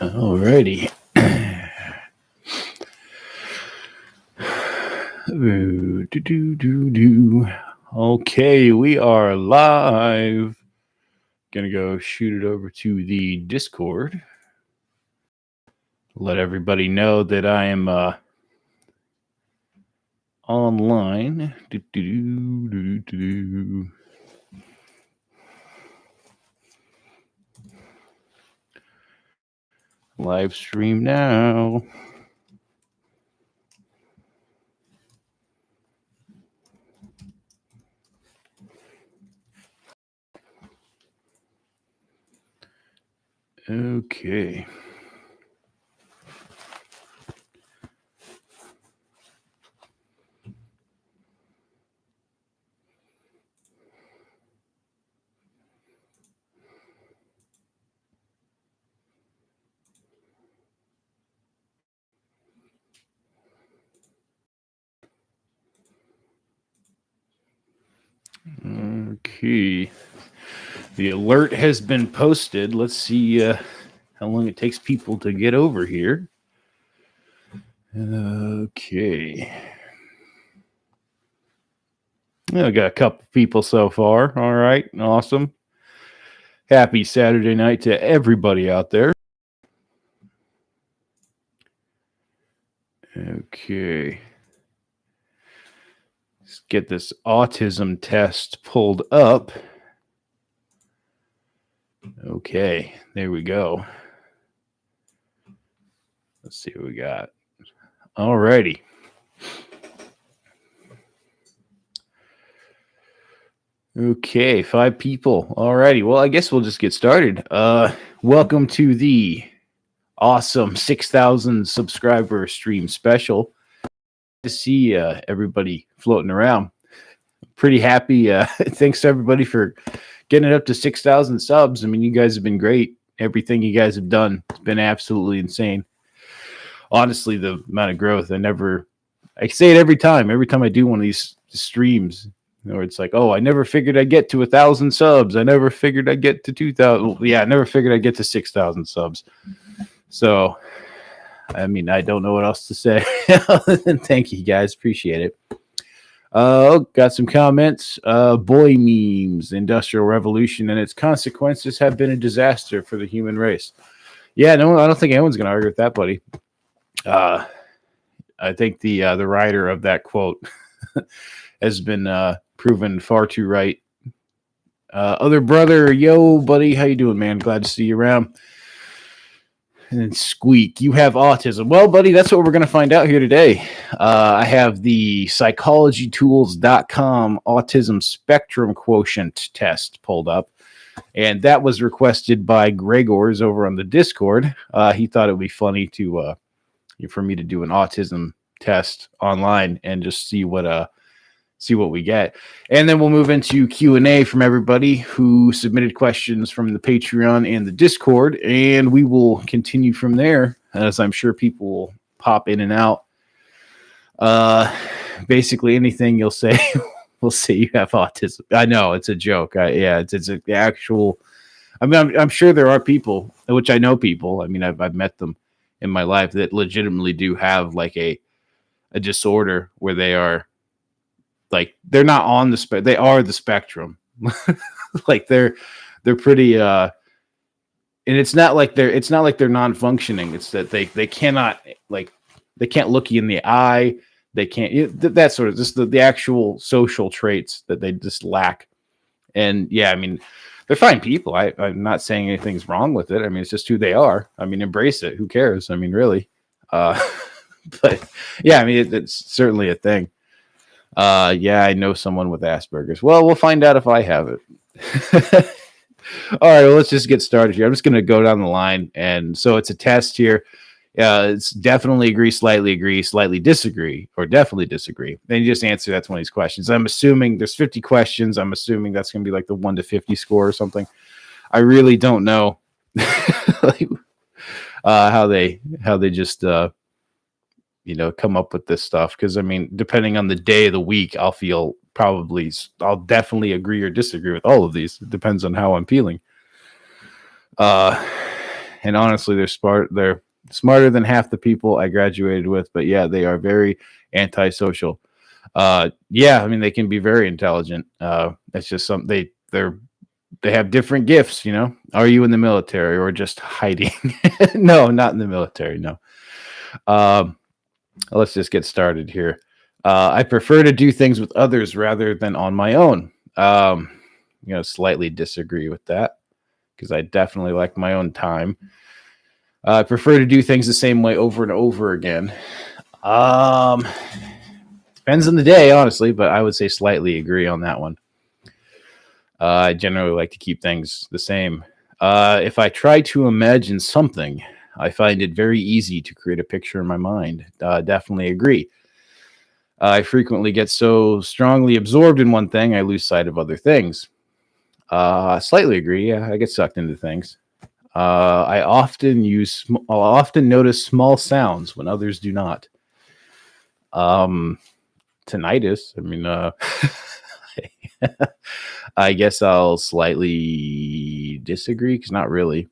Alrighty. Okay, we are live. Gonna go shoot it over to the Discord. Let everybody know that I am online. Live stream now. Okay. Okay. The alert has been posted. Let's see how long it takes people to get over here. Okay. I got a couple people so far. All right. Awesome. Happy Saturday night to everybody out there. Okay. Let's get this autism test pulled up. Okay. There we go. Let's see what we got. All righty. Okay, 5 people. All righty. Well, I guess we'll just get started. Welcome to the awesome 6,000 subscriber stream special. To see everybody floating around. Pretty happy. Thanks to everybody for getting it up to 6,000 subs. I mean, you guys have been great. Everything you guys have done has been absolutely insane. Honestly, the amount of growth, I say it every time I do one of these streams, where it's like, oh, I never figured I'd get to 1,000 subs. I never figured I'd get to 2,000. Yeah, I never figured I'd get to 6,000 subs. So, I mean, I don't know what else to say. Thank you, guys. Appreciate it. Got some comments. Boy memes, Industrial Revolution and its consequences have been a disaster for the human race. Yeah, no, I don't think anyone's going to argue with that, buddy. I think the writer of that quote has been proven far too right. Other brother, yo, buddy, how you doing, man? Glad to see you around. And then Squeak, you have autism. Well, buddy, that's what we're going to find out here today. I have the psychologytools.com autism spectrum quotient test pulled up. And that was requested by Gregor's over on the Discord. He thought it would be funny for me to do an autism test online and just see what we get. And then we'll move into Q&A from everybody who submitted questions from the Patreon and the Discord, and we will continue from there, as I'm sure people will pop in and out. Basically anything you'll say, we'll say you have autism. I know, it's a joke. It's the actual... I mean, I'm sure there are people, which I know people, I mean, I've met them in my life that legitimately do have like a disorder where they are like, they're not on the they are the spectrum. Like they're pretty and it's not like they're non-functioning. It's that they cannot, like, they can't look you in the eye. They can't, that sort of, just the actual social traits that they just lack. And yeah, I mean, they're fine people. I'm not saying anything's wrong with it. I mean, it's just who they are. I mean, embrace it. Who cares? I mean, really. But yeah, I mean, it's certainly a thing. Yeah, I know someone with Asperger's. Well, we'll find out if I have it. All right, well, let's just get started here. I'm just going to go down the line. And so it's a test here. It's definitely agree, slightly disagree, or definitely disagree. Then you just answer that's one of these questions. I'm assuming there's 50 questions. I'm assuming that's going to be like the 1 to 50 score or something. I really don't know like, how they just come up with this stuff, because I mean, depending on the day of the week, I'll definitely agree or disagree with all of these. It depends on how I'm feeling. and honestly, they're smart. They're smarter than half the people I graduated with. But yeah, they are very antisocial. Yeah, I mean, they can be very intelligent. It's just they have different gifts. Are you in the military or just hiding? No, not in the military. No. Um, let's just get started here. I prefer to do things with others rather than on my own. Slightly disagree with that because I definitely like my own time. I prefer to do things the same way over and over again. Depends on the day, honestly, but I would say slightly agree on that one. I generally like to keep things the same. If I try to imagine something, I find it very easy to create a picture in my mind. Definitely agree. I frequently get so strongly absorbed in one thing, I lose sight of other things. Slightly agree. Yeah, I get sucked into things. I often I'll often notice small sounds when others do not. Tinnitus. I mean, I guess I'll slightly disagree because not really.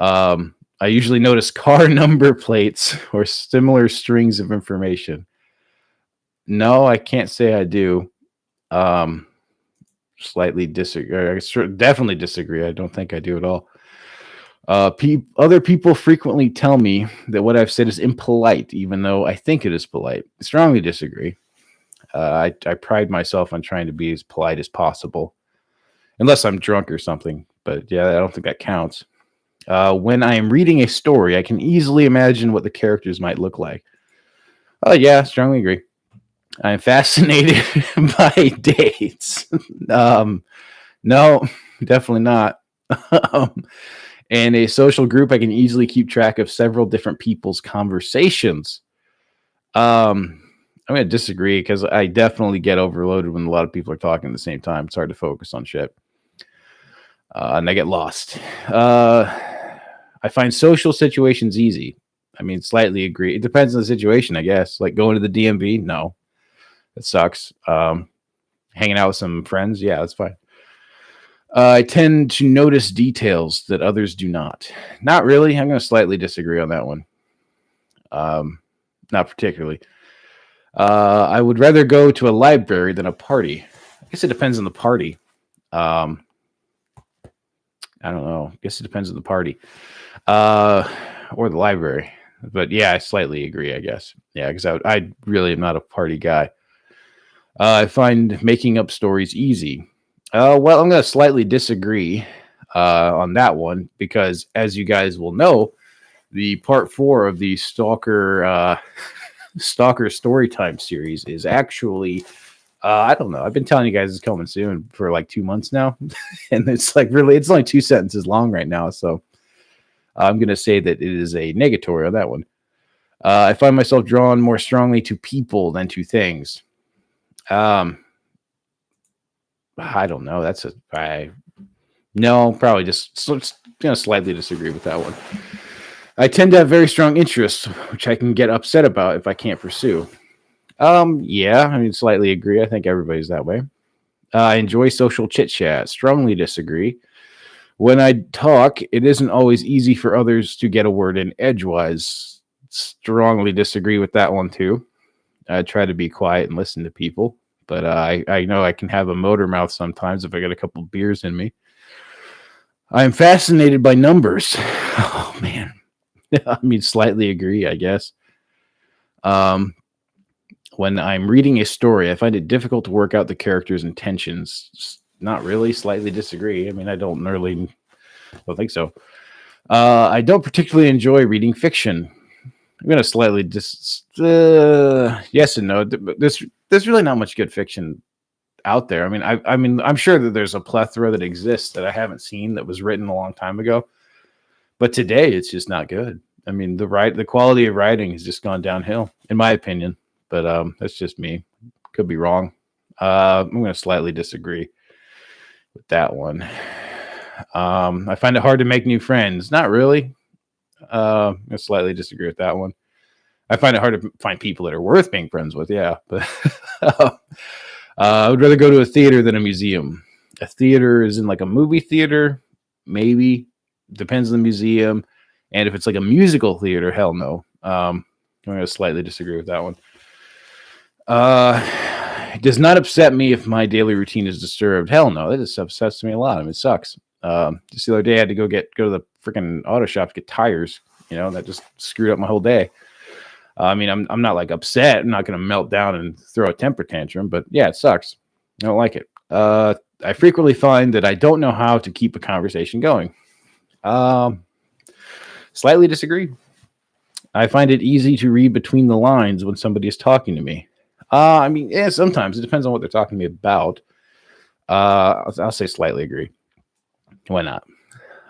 I usually notice car number plates or similar strings of information. No, I can't say I do. Slightly disagree. Definitely disagree. I don't think I do at all. Other people frequently tell me that what I've said is impolite, even though I think it is polite. I strongly disagree. I pride myself on trying to be as polite as possible, unless I'm drunk or something. But yeah, I don't think that counts. When I am reading a story, I can easily imagine what the characters might look like. Oh yeah, strongly agree. I'm fascinated by dates. No, definitely not. In a social group, I can easily keep track of several different people's conversations. I'm going to disagree because I definitely get overloaded when a lot of people are talking at the same time. It's hard to focus on shit. And I get lost. I find social situations easy. I mean, slightly agree. It depends on the situation, I guess. Like going to the DMV, no. It sucks. Hanging out with some friends, yeah, that's fine. I tend to notice details that others do not. Not really. I'm going to slightly disagree on that one. Not particularly. I would rather go to a library than a party. I guess it depends on the party. I don't know. I guess it depends on the party. Or the library. But yeah, I slightly agree, I guess. Yeah, because I really am not a party guy. I find making up stories easy. Well, I'm going to slightly disagree on that one because, as you guys will know, the part 4 of the Stalker Storytime series is actually, I don't know. I've been telling you guys it's coming soon for like 2 months now, and it's like really, it's only 2 sentences long right now. So I'm going to say that it is a negatory on that one. I find myself drawn more strongly to people than to things. I don't know. No, probably just slightly disagree with that one. I tend to have very strong interests, which I can get upset about if I can't pursue. Yeah, I mean, slightly agree. I think everybody's that way. I enjoy social chit chat. Strongly disagree. When I talk, it isn't always easy for others to get a word in edgewise. Strongly disagree with that one too. I try to be quiet and listen to people. But I know I can have a motor mouth sometimes if I get a couple beers in me. I am fascinated by numbers. Oh, man. I mean, slightly agree, I guess. When I'm reading a story, I find it difficult to work out the character's intentions. Not really, slightly disagree. I mean, I don't think so. I don't particularly enjoy reading fiction. I'm going to slightly yes and no. There's really not much good fiction out there. I mean, I'm sure that there's a plethora that exists that I haven't seen that was written a long time ago, but today it's just not good. I mean, the quality of writing has just gone downhill, in my opinion. But that's just me. Could be wrong. I'm going to slightly disagree with that one. I find it hard to make new friends. Not really. I slightly disagree with that one. I find it hard to find people that are worth being friends with. Yeah, but I would rather go to a theater than a museum. A theater is in like a movie theater, maybe. Depends on the museum. And if it's like a musical theater, hell no. I'm going to slightly disagree with that one. It does not upset me if my daily routine is disturbed. Hell no, that just upsets me a lot. I mean, it sucks. Just the other day, I had to go to the freaking auto shop to get tires. That just screwed up my whole day. I mean, I'm not like upset. I'm not going to melt down and throw a temper tantrum, but yeah, it sucks. I don't like it. I frequently find that I don't know how to keep a conversation going. Slightly disagree. I find it easy to read between the lines when somebody is talking to me. I mean, yeah, sometimes it depends on what they're talking to me about. I'll say slightly agree. Why not?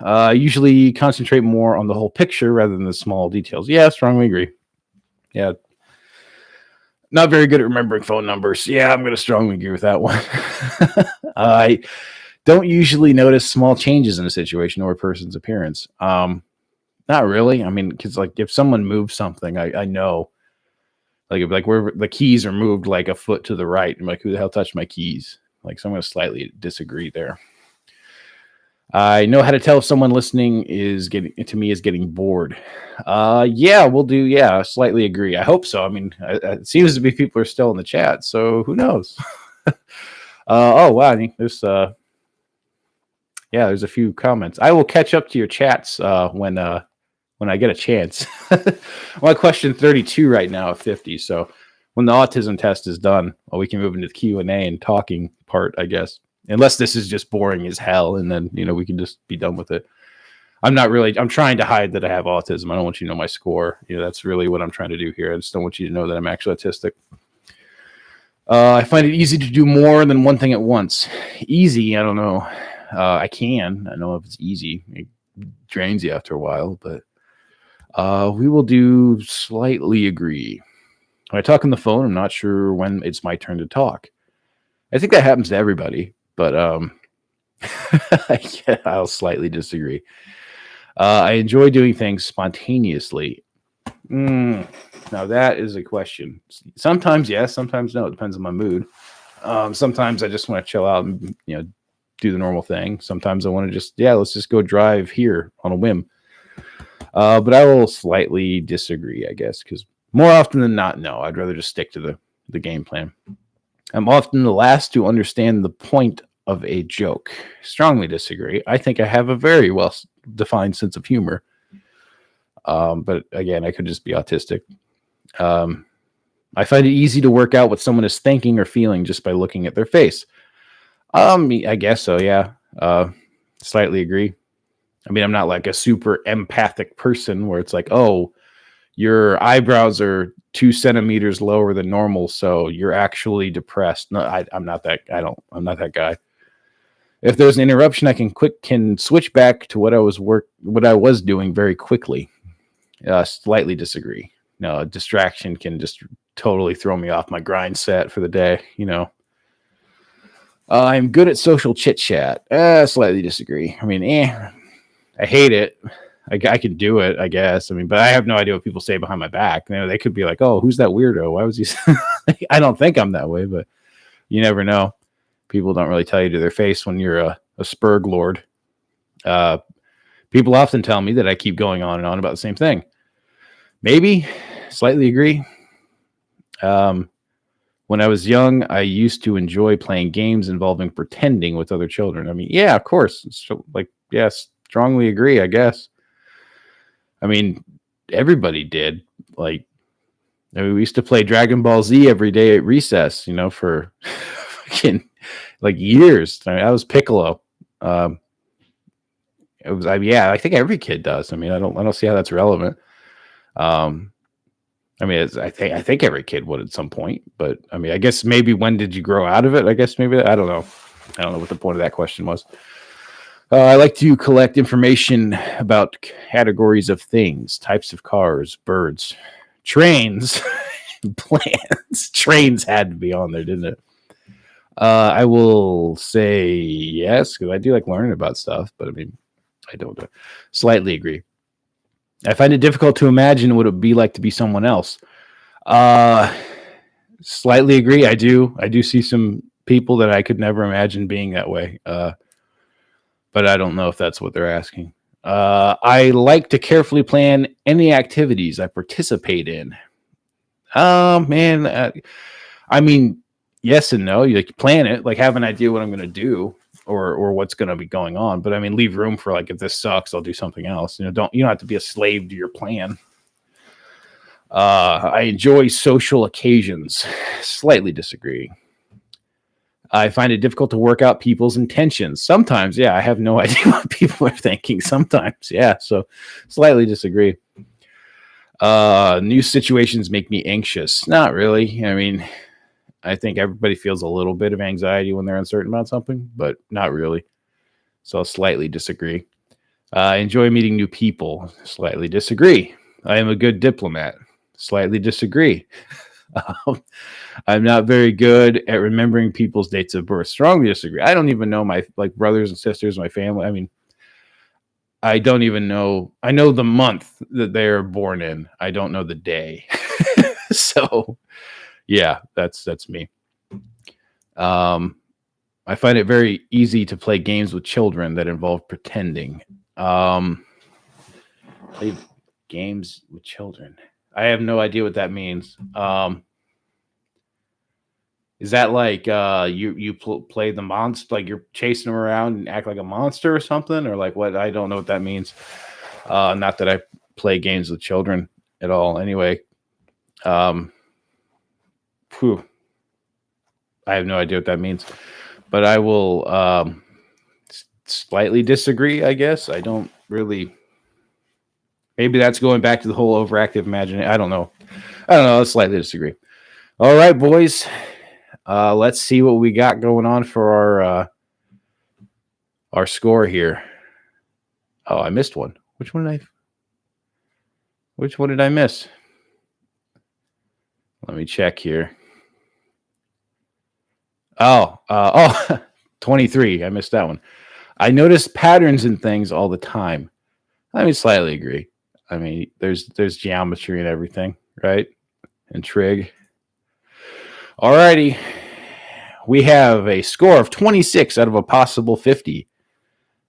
I usually concentrate more on the whole picture rather than the small details. Yeah, strongly agree. Yeah. Not very good at remembering phone numbers. Yeah, I'm going to strongly agree with that one. I don't usually notice small changes in a situation or a person's appearance. Not really. I mean, because like if someone moves something, I know. Like where the keys are moved like a foot to the right. I'm like, who the hell touched my keys? Like, so I'm going to slightly disagree there. I know how to tell if someone listening is getting bored. Yeah, we'll do. Yeah, slightly agree. I hope so. I mean, it seems to be people are still in the chat, so who knows? Oh wow, there's there's a few comments. I will catch up to your chats when I get a chance. I'm on question 32 right now of 50. So when the autism test is done, we can move into the Q&A and talking part, I guess. Unless this is just boring as hell, and then we can just be done with it. I'm trying to hide that I have autism. I don't want you to know my score. That's really what I'm trying to do here. I just don't want you to know that I'm actually autistic. I find it easy to do more than one thing at once. Easy, I don't know. I know if it's easy. It drains you after a while, but we will do slightly agree. When I talk on the phone, I'm not sure when it's my turn to talk. I think that happens to everybody, but yeah, I'll slightly disagree. I enjoy doing things spontaneously. Now that is a question. Sometimes yes, sometimes no. It depends on my mood. Sometimes I just want to chill out and do the normal thing. Sometimes I want to just let's just go drive here on a whim. But I will slightly disagree, I guess, because more often than not, no. I'd rather just stick to the game plan. I'm often the last to understand the point of a joke. Strongly disagree. I think I have a very well-defined sense of humor. But again, I could just be autistic. I find it easy to work out what someone is thinking or feeling just by looking at their face. I guess so, yeah. Slightly agree. I mean, I'm not like a super empathic person where it's like, oh, your eyebrows are 2 centimeters lower than normal, so you're actually depressed. No, I'm not that. I'm not that guy. If there's an interruption, I can switch back to what I was doing very quickly. Slightly disagree. No, a distraction can just totally throw me off my grind set for the day. I'm good at social chit chat. Slightly disagree. I mean, I hate it. I can do it, I guess. I mean, but I have no idea what people say behind my back. They could be like, "Oh, who's that weirdo? Why was he?" I don't think I'm that way, but you never know. People don't really tell you to their face when you're a spurg lord. People often tell me that I keep going on and on about the same thing. Maybe, slightly agree. When I was young, I used to enjoy playing games involving pretending with other children. I mean, yeah, of course. Strongly agree, I guess. I mean, everybody did. We used to play Dragon Ball Z every day at recess, for fucking years. I mean, I was Piccolo. I think every kid does. I mean, I don't see how that's relevant. I mean, I think every kid would at some point, but I mean, I guess maybe when did you grow out of it? I guess maybe I don't know. I don't know what the point of that question was. I like to collect information about categories of things, types of cars, birds, trains, plants. Trains had to be on there, didn't it? I will say yes, because I do like learning about stuff, but I mean, I don't slightly agree. I find it difficult to imagine what it would be like to be someone else. Slightly agree. I do see some people that I could never imagine being that way. But I don't know if that's what they're asking. I like to carefully plan any activities I participate in. Man, I mean, yes and no. You like plan it, like have an idea what I'm going to do or what's going to be going on. But I mean, leave room for like if this sucks, I'll do something else. You don't have to be a slave to your plan. I enjoy social occasions. Slightly disagree. I find it difficult to work out people's intentions. Sometimes, yeah, I have no idea what people are thinking. Sometimes, yeah. So slightly disagree. New situations make me anxious. Not really. I mean, I think everybody feels a little bit of anxiety when they're uncertain about something, but not really. So I'll slightly disagree. I enjoy meeting new people. Slightly disagree. I am a good diplomat. Slightly disagree. I'm not very good at remembering people's dates of birth. Strongly disagree. I don't even know my brothers and sisters, my family. I mean, I don't even know. I know the month that they are born in. I don't know the day. So, yeah, that's me. I find it very easy to play games with children that involve pretending. Play games with children. I have no idea what that means. Is that like you play the monster, like you're chasing them around and act like a monster or something, or like what? I don't know what that means. Not that I play games with children at all. Anyway, I have no idea what that means, but I will slightly disagree. I guess I don't really. Maybe that's going back to the whole overactive imagination. I don't know. I'll slightly disagree. All right, boys. Let's see what we got going on for our score here. Oh, I missed one. Which one did I miss? Let me check here. Oh, 23. I missed that one. I notice patterns in things all the time. I mean, slightly agree. I mean, there's geometry and everything, right? And trig. Alrighty. We have a score of 26 out of a possible 50.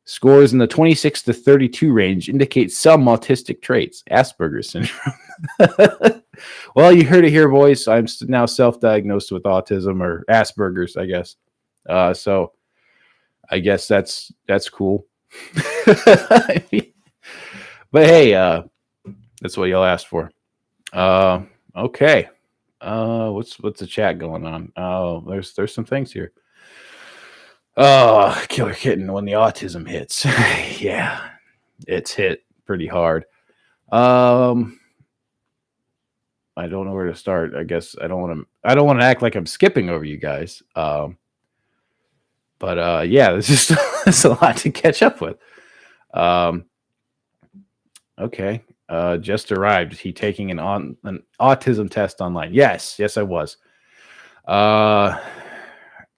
Scores in the 26 to 32 range indicate some autistic traits, Asperger's syndrome. Well, you heard it here, boys. I'm now self-diagnosed with autism or Asperger's, I guess. So I guess that's cool. But hey, that's what y'all asked for. Okay. What's the chat going on? Oh, there's some things here. Oh, killer kitten when the autism hits. Yeah, it's hit pretty hard. I don't know where to start. I guess I don't want to act like I'm skipping over you guys. But yeah, there's a lot to catch up with. Okay. Just arrived. He taking an autism test online. Yes, I was.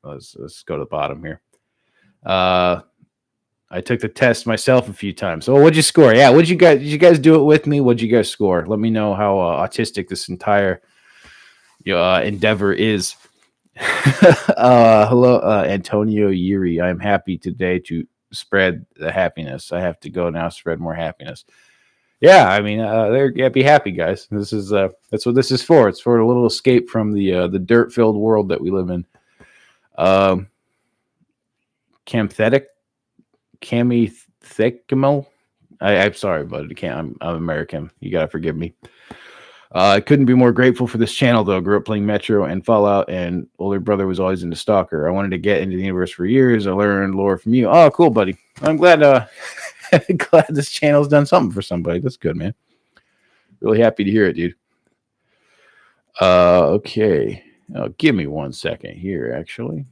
Let's go to the bottom here. I took the test myself a few times. So what'd you score? Yeah, did you guys do it with me? What'd you guys score? Let me know how autistic this entire endeavor is. Hello, Antonio Yuri. I'm happy today to spread the happiness. I have to go now, spread more happiness. Yeah, I mean, be happy, guys. This is that's what this is for. It's for a little escape from the dirt-filled world that we live in. Camethicamo. I'm sorry, but I'm American. You gotta forgive me. I couldn't be more grateful for this channel, though. I grew up playing Metro and Fallout, and older brother was always into Stalker. I wanted to get into the universe for years. I learned lore from you. Oh, cool, buddy. I'm glad. Glad this channel's done something for somebody. That's good, man. Really happy to hear it, dude. Okay. Give me 1 second here, actually.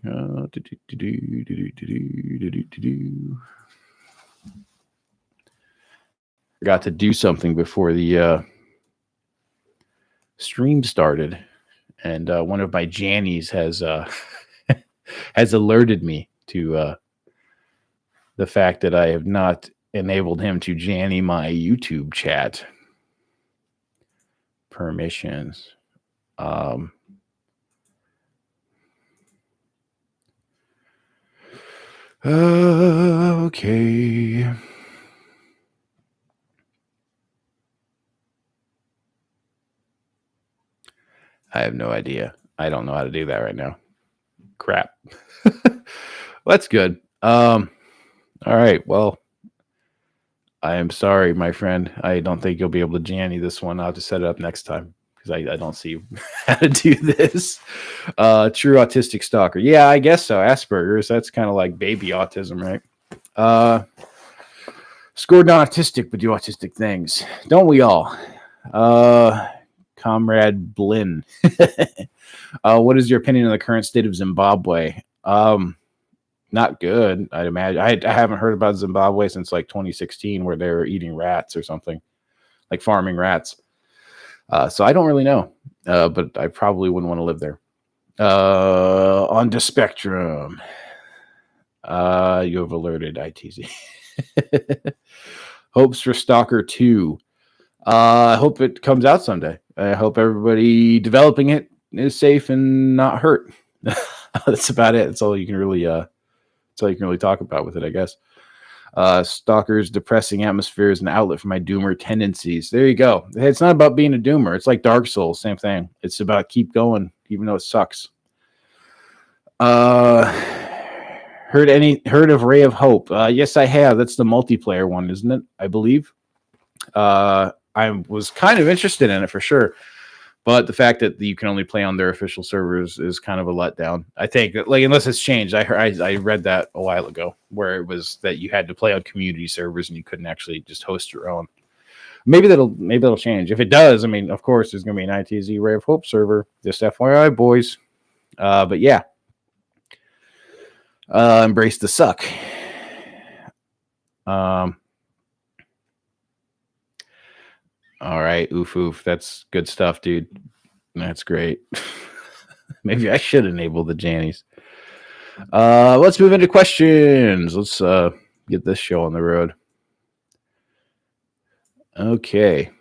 Forgot to do something before the stream started, and one of my Jannies has has alerted me to the fact that I have not enabled him to Janny my YouTube chat permissions. Okay. I have no idea. I don't know how to do that right now. Crap. Well, that's good. All right. Well, I am sorry, my friend. I don't think you'll be able to Janny this one. I'll have to set it up next time because I don't see how to do this. True autistic stalker. Yeah, I guess so. Asperger's. That's kind of like baby autism, right? Scored non-autistic, but do autistic things. Don't we all? Comrade Blinn. What is your opinion on the current state of Zimbabwe? Not good, I'd imagine. I haven't heard about Zimbabwe since like 2016, where they were eating rats or something, like farming rats. So I don't really know, but I probably wouldn't want to live there. On the spectrum, you have alerted ITZ. Hopes for Stalker 2. I hope it comes out someday. I hope everybody developing it is safe and not hurt. That's about it. That's all you can really talk about with it, I guess. Stalker's depressing atmosphere is an outlet for my doomer tendencies. There you go. It's not about being a doomer. It's like Dark Souls, same thing. It's about keep going, even though it sucks. Heard of Ray of Hope? Yes, I have. That's the multiplayer one, isn't it? I believe. I was kind of interested in it for sure, but the fact that you can only play on their official servers is kind of a letdown. I think that, like, unless it's changed. I read that a while ago, where it was that you had to play on community servers and you couldn't actually just host your own. Maybe that'll change. If it does, I mean, of course, there's going to be an ITZ Ray of Hope server. Just FYI, boys. But yeah. Embrace the suck. All right, oof. That's good stuff, dude. That's great. Maybe I should enable the Jannies. Let's move into questions. Let's get this show on the road. Okay.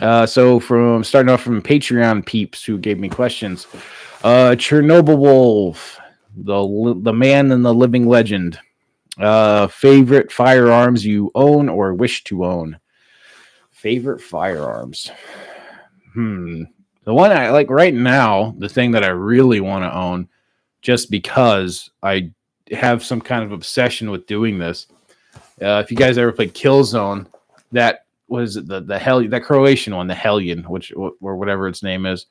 So starting off from Patreon peeps who gave me questions. Chernobyl Wolf, the man and the living legend. Favorite firearms you own or wish to own? Favorite firearms. The one I like right now, the thing that I really want to own, just because I have some kind of obsession with doing this. If you guys ever played Killzone, that was that Croatian one, the Hellion, or whatever its name is.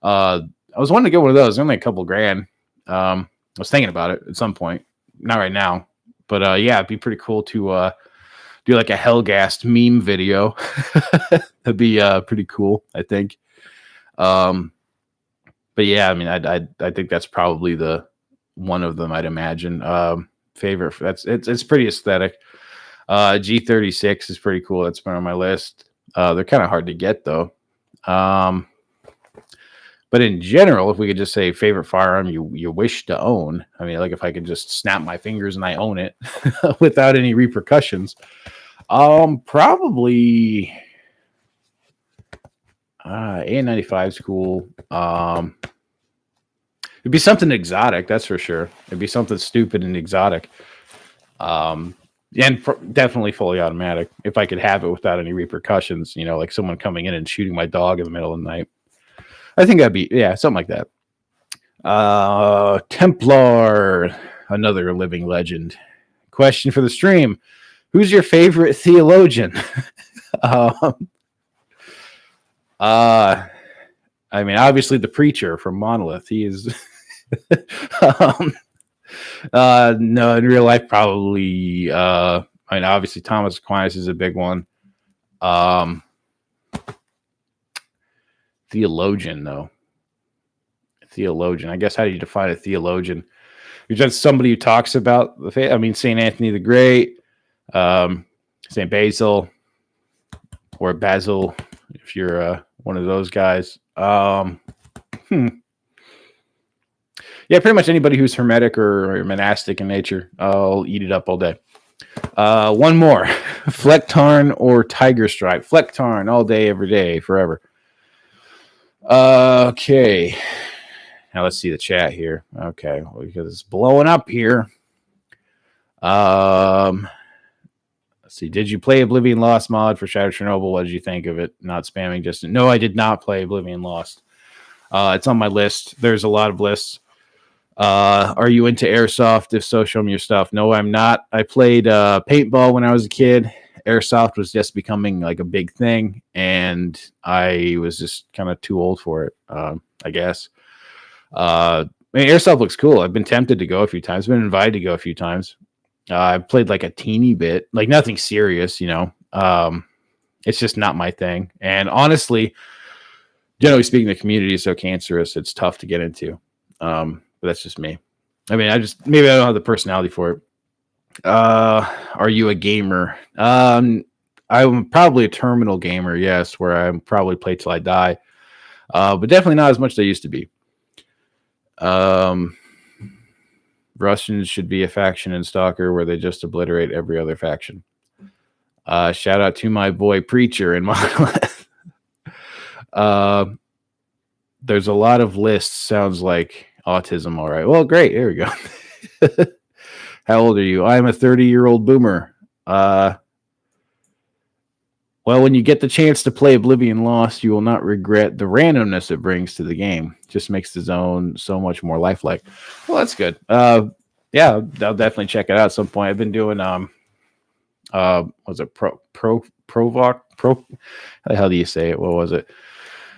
I was wanting to get one of those. Only a couple grand. I was thinking about it at some point. Not right now, but yeah, it'd be pretty cool to do like a Hellgast meme video. That'd be pretty cool, I think. But yeah, I mean, I think that's probably the one of them. I'd imagine. Favorite. It's pretty aesthetic. G36 is pretty cool. That's been on my list. They're kind of hard to get though. But in general, if we could just say favorite firearm you wish to own, I mean, like if I could just snap my fingers and I own it without any repercussions, probably AN95 is cool. It'd be something exotic, that's for sure. It'd be something stupid and exotic. And definitely fully automatic if I could have it without any repercussions, like someone coming in and shooting my dog in the middle of the night. I think that'd be, something like that. Templar, another living legend. Question for the stream. Who's your favorite theologian? I mean, obviously the preacher from Monolith. He is... no, in real life, probably. I mean, obviously Thomas Aquinas is a big one. Theologian, though. Theologian. I guess how do you define a theologian? You're just somebody who talks about the faith. I mean, St. Anthony the Great, St. Basil, or Basil, if you're one of those guys. Yeah, pretty much anybody who's hermetic or monastic in nature. I'll eat it up all day. One more. Flecktarn or Tiger Stripe? Flecktarn all day, every day, forever. Okay. Now let's see the chat here. Okay, because it's blowing up here. Let's see. Did you play Oblivion Lost mod for Shattered Chernobyl? What did you think of it? Not spamming just. No, I did not play Oblivion Lost. It's on my list. There's a lot of lists. Are you into airsoft? If so, show me your stuff. No, I'm not. I played paintball when I was a kid. Airsoft was just becoming like a big thing, and I was just kind of too old for it, I guess. I mean, airsoft looks cool. I've been tempted to go a few times. I've been invited to go a few times. I played like a teeny bit, like nothing serious, you know. It's just not my thing. And honestly, generally speaking, the community is so cancerous, it's tough to get into. But that's just me. I mean, maybe I don't have the personality for it. Are you a gamer? I'm probably a terminal gamer, yes, where I probably play till I die. But definitely not as much as I used to be. Russians should be a faction in Stalker where they just obliterate every other faction. Shout out to my boy Preacher in Monolith. There's a lot of lists. Sounds like Autism. All right. Well, great. There we go. How old are you? I'm a 30-year-old boomer. Well, when you get the chance to play Oblivion Lost, you will not regret the randomness it brings to the game. Just makes the zone so much more lifelike. Well, that's good. Yeah, I'll definitely check it out at some point. I've been doing was it Provoc? How the hell do you say it? What was it?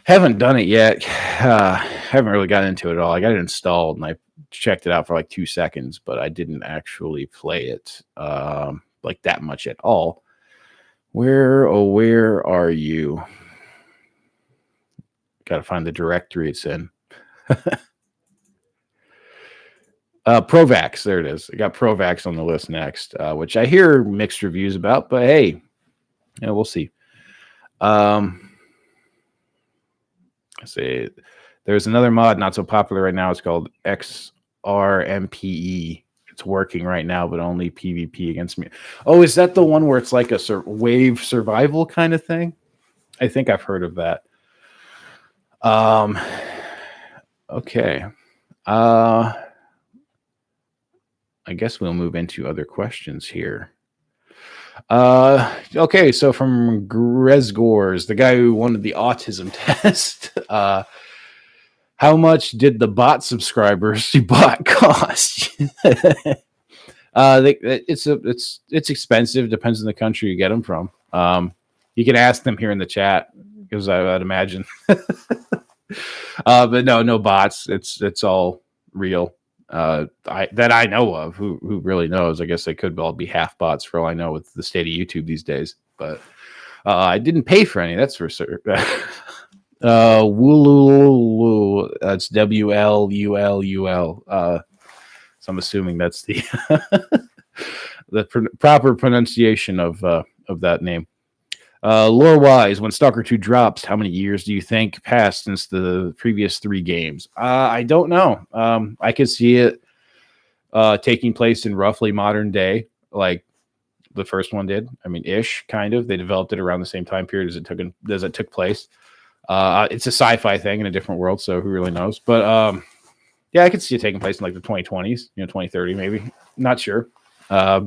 Haven't done it yet. Haven't really gotten into it at all. I got it installed and I checked it out for like 2 seconds, but I didn't actually play it like that much at all. Where are you? Got to find the directory it's in. Provax, there it is. I got Provax on the list next, which I hear mixed reviews about, but hey, yeah, we'll see. Let's see. There's another mod not so popular right now. It's called XRMPE. It's working right now, but only PvP against me. Oh, is that the one where it's like a wave survival kind of thing? I think I've heard of that. Okay. I guess we'll move into other questions here. Okay, so from Gresgors, the guy who wanted the autism test, how much did the bot subscribers you bought cost? It's expensive. Depends on the country you get them from. You can ask them here in the chat because I'd imagine. But no bots. It's all real. That I know of. Who really knows? I guess they could all be half bots for all I know with the state of YouTube these days. But I didn't pay for any. That's for sure. Wululu. That's WLULUL. So I'm assuming that's the the proper pronunciation of that name. Lore wise, when Stalker 2 drops, how many years do you think passed since the previous 3 games? I don't know. I could see it taking place in roughly modern day, like the first one did. I mean, ish, kind of. They developed it around the same time period as it took place. It's a sci-fi thing in a different world, so who really knows? But yeah, I could see it taking place in like the 2020s, 2030 maybe. Not sure. Yeah,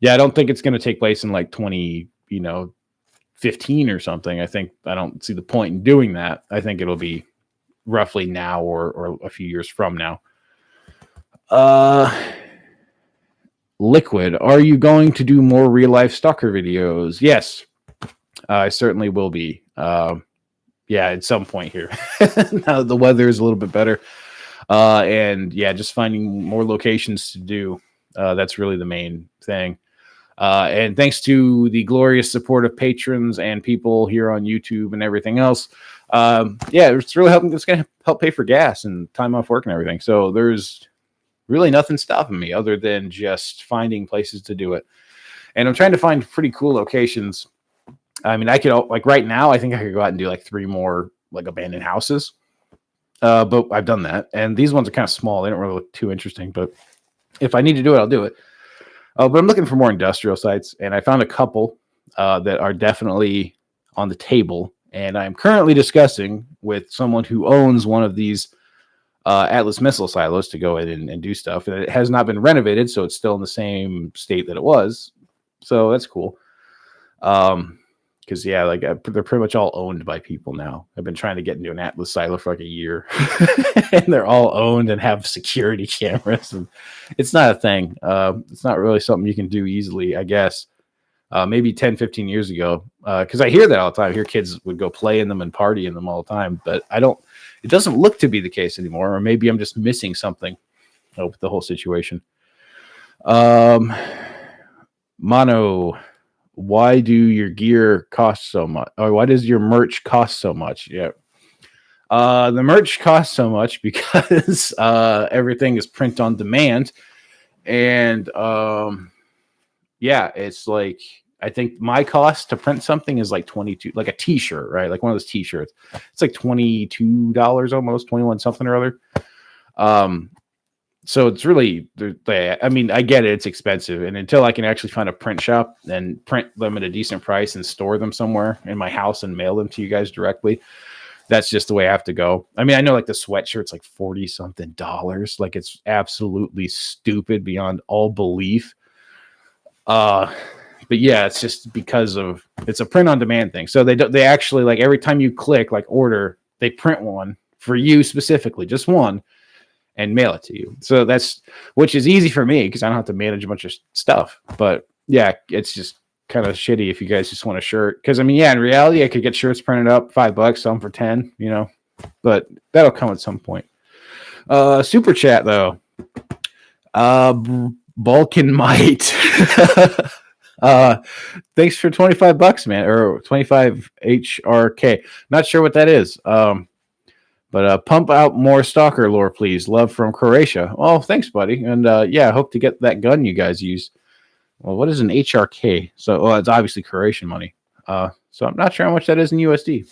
I don't think it's going to take place in like 2015 or something. I don't see the point in doing that. I think it'll be roughly now or a few years from now. Liquid, are you going to do more real life Stalker videos? Yes, I certainly will be. Yeah, at some point here. Now the weather is a little bit better. And yeah, just finding more locations to do. That's really the main thing. And thanks to the glorious support of patrons and people here on YouTube and everything else. Yeah, it's really helping. It's going to help pay for gas and time off work and everything. So there's really nothing stopping me other than just finding places to do it. And I'm trying to find pretty cool locations. I mean, I could, like right now, I think I could go out and do like 3 more like abandoned houses. But I've done that. And these ones are kind of small. They don't really look too interesting. But if I need to do it, I'll do it. But I'm looking for more industrial sites. And I found a couple that are definitely on the table. And I'm currently discussing with someone who owns one of these Atlas missile silos to go in and do stuff. And it has not been renovated, so it's still in the same state that it was. So that's cool. Because yeah, like they're pretty much all owned by people now. I've been trying to get into an Atlas silo for like a year, and they're all owned and have security cameras. And it's not a thing. It's not really something you can do easily, I guess. Maybe 10, 15 years ago, because I hear that all the time. I hear kids would go play in them and party in them all the time, but it doesn't look to be the case anymore, or maybe I'm just missing something with the whole situation. Mono, why do your gear cost so much? Or why does your merch cost so much? Yeah. The merch costs so much because everything is print on demand. And yeah, it's like, I think my cost to print something is like 22, like a t-shirt, right? Like one of those t-shirts. It's like $22 almost, 21 something or other. So it's really, I mean, I get it. It's expensive. And until I can actually find a print shop and print them at a decent price and store them somewhere in my house and mail them to you guys directly, that's just the way I have to go. I mean, I know like the sweatshirt's like 40 something dollars. Like it's absolutely stupid beyond all belief. But yeah, it's just because it's a print on demand thing. So they actually, like, every time you click like order, they print one for you specifically, just one, and mail it to you. So which is easy for me because I don't have to manage a bunch of stuff. But yeah, it's just kind of shitty if you guys just want a shirt. Because I mean, yeah, in reality, I could get shirts printed up $5, some for 10, but that'll come at some point. Super chat though. Balkan Might. Thanks for $25, man, or 25 HRK. Not sure what that is. But pump out more Stalker lore, please. Love from Croatia. Oh, thanks, buddy. And yeah, I hope to get that gun you guys use. Well, what is an HRK? So, it's obviously Croatian money. So I'm not sure how much that is in USD.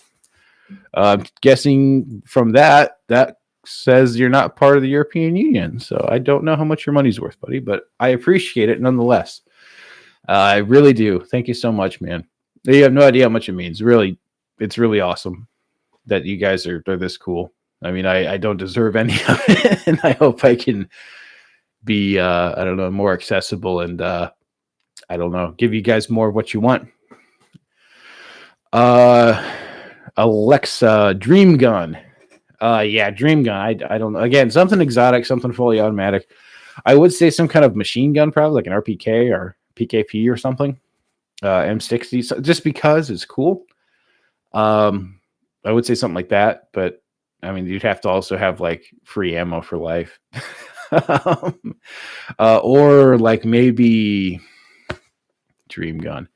I'm guessing from that says you're not part of the European Union. So I don't know how much your money's worth, buddy, but I appreciate it nonetheless. I really do. Thank you so much, man. You have no idea how much it means. Really, it's really awesome that you guys are this cool. I mean, I don't deserve any of it, and I hope I can be, I don't know, more accessible and, I don't know, give you guys more of what you want. Alexa, Dream Gun. Yeah, Dream Gun. I don't know. Again, something exotic, something fully automatic. I would say some kind of machine gun, probably like an RPK or PKP or something. M60, so just because it's cool. I would say something like that, but I mean, you'd have to also have like free ammo for life. Or like maybe Dream Gun,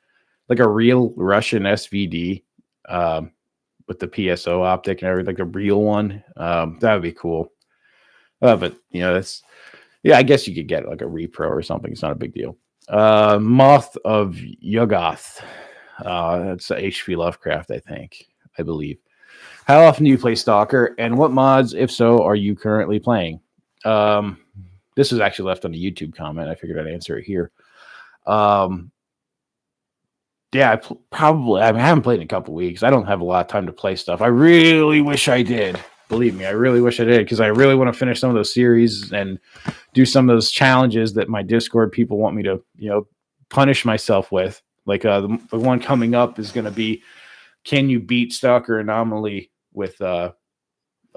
like a real Russian SVD with the PSO optic and everything, like a real one. That would be cool. But that's, yeah, I guess you could get like a repro or something. It's not a big deal. Moth of Yuggoth. That's H.P. Lovecraft, I believe. How often do you play Stalker, and what mods, if so, are you currently playing? This was actually left on a YouTube comment. I figured I'd answer it here. Yeah, I haven't played in a couple weeks. I don't have a lot of time to play stuff. I really wish I did. Believe me, I really wish I did, because I really want to finish some of those series and do some of those challenges that my Discord people want me to, punish myself with. Like the one coming up is going to be, can you beat Stalker Anomaly with a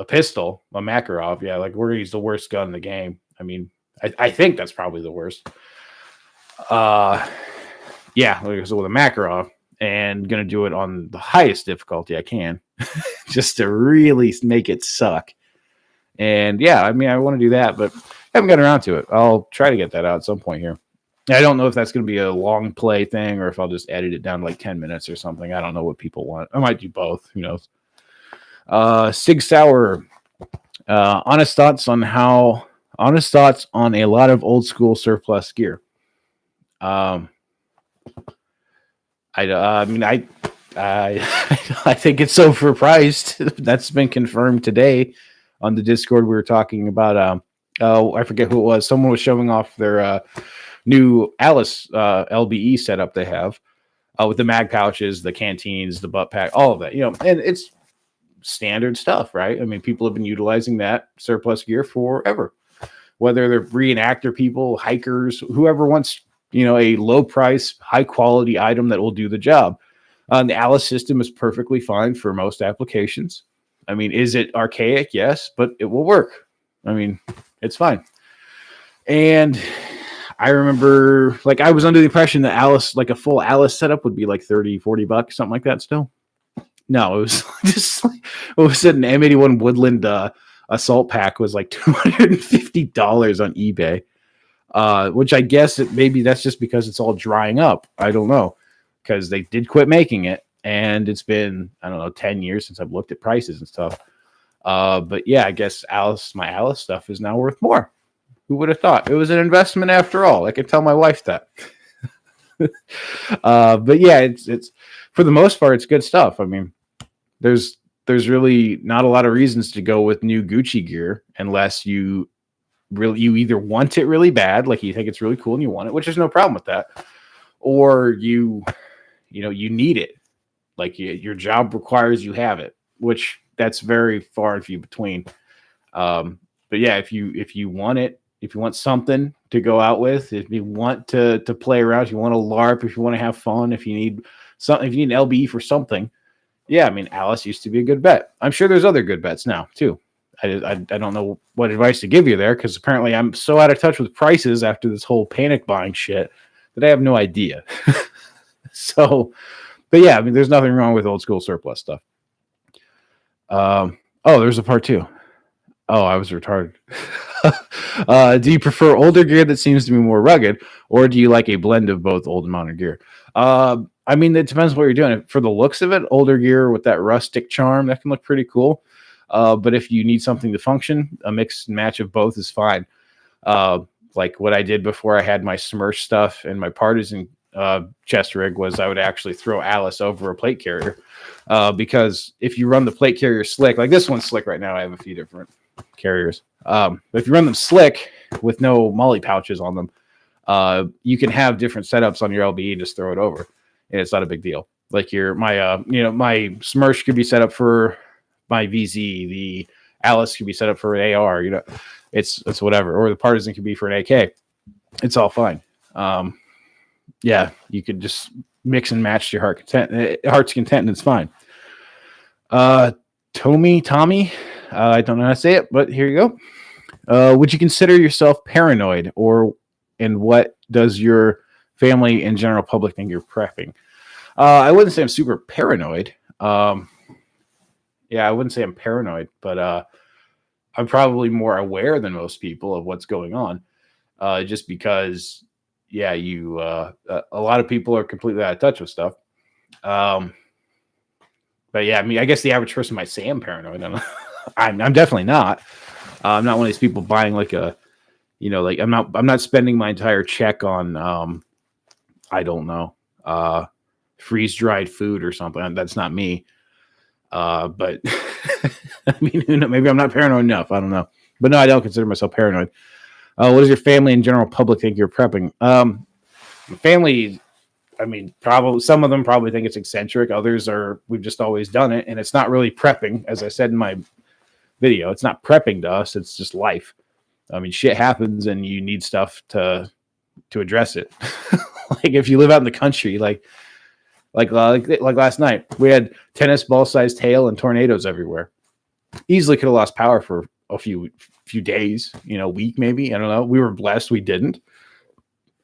pistol, a Makarov? Yeah, like we're going to use the worst gun in the game. I mean, I think that's probably the worst. Yeah, so with a Makarov, and going to do it on the highest difficulty I can just to really make it suck. And yeah, I mean, I want to do that, but I haven't gotten around to it. I'll try to get that out at some point here. I don't know if that's going to be a long play thing or if I'll just edit it down to like 10 minutes or something. I don't know what people want. I might do both. Who knows? Sig Sauer, honest thoughts on a lot of old school surplus gear. I think it's overpriced. That's been confirmed today on the Discord. We were talking about, I forget who it was. Someone was showing off their new Alice LBE setup they have with the mag pouches, the canteens, the butt pack, all of that, and it's standard stuff, right? I mean, people have been utilizing that surplus gear forever, whether they're reenactor people, hikers, whoever wants, a low price, high quality item that will do the job. The Alice system is perfectly fine for most applications. I mean, is it archaic? Yes, but it will work. I mean, it's fine. And I remember, like, I was under the impression that Alice, like a full Alice setup would be like 30, $40, something like that still. No, it was just like, what was it? An M81 Woodland assault pack was like $250 on eBay. Which I guess maybe that's just because it's all drying up. I don't know, because they did quit making it, and it's been, I don't know, 10 years since I've looked at prices and stuff. But yeah, I guess my Alice stuff is now worth more. Who would have thought? It was an investment after all. I could tell my wife that. But yeah, it's for the most part, it's good stuff. I mean, there's really not a lot of reasons to go with new Gucci gear unless you either want it really bad, like you think it's really cool and you want it, which there's no problem with that, or you need it, like your job requires you have it, which that's very far and few between. But yeah, if you want it, if you want something to go out with, if you want to play around, if you want to LARP, if you want to have fun, if you need something, if you need an LBE for something, yeah, I mean, Alice used to be a good bet. I'm sure there's other good bets now too. I don't know what advice to give you there, because apparently I'm so out of touch with prices after this whole panic buying shit that I have no idea. So, but yeah, I mean, there's nothing wrong with old school surplus stuff. Oh, there's a part two. Oh, I was retarded. Do you prefer older gear that seems to be more rugged, or do you like a blend of both old and modern gear? I mean, it depends what you're doing. For the looks of it, older gear with that rustic charm, that can look pretty cool. But if you need something to function, a mix and match of both is fine. Like what I did before I had my Smersh stuff and my Partisan chest rig was I would actually throw Alice over a plate carrier, because if you run the plate carrier slick, like this one's slick right now, I have a few different carriers. But if you run them slick with no molly pouches on them, you can have different setups on your LBE and just throw it over, and it's not a big deal. Like my Smersh could be set up for my VZ, the Alice could be set up for an AR, it's whatever, or the Partisan could be for an AK. It's all fine. Yeah, you could just mix and match to your heart's content, and it's fine. Tommy, I don't know how to say it, but here you go. Would you consider yourself paranoid, and what does your family and general public think you're prepping? I wouldn't say I'm super paranoid. Yeah, I wouldn't say I'm paranoid, but I'm probably more aware than most people of what's going on, just because, yeah, a lot of people are completely out of touch with stuff. But yeah, I mean, I guess the average person might say I'm paranoid. I'm definitely not. I'm not one of these people buying like I'm not spending my entire check on, I don't know, freeze dried food or something. That's not me. But I mean, maybe I'm not paranoid enough. I don't know, but no, I don't consider myself paranoid. What does your family and general public think you're prepping? Family, I mean, probably some of them probably think it's eccentric. Others we've just always done it, and it's not really prepping. As I said in my video, it's not prepping to us. It's just life. I mean, shit happens, and you need stuff to address it. Like if you live out in the country, like last night, we had tennis ball sized hail and tornadoes everywhere. Easily could have lost power for a few days, week maybe. I don't know. We were blessed we didn't.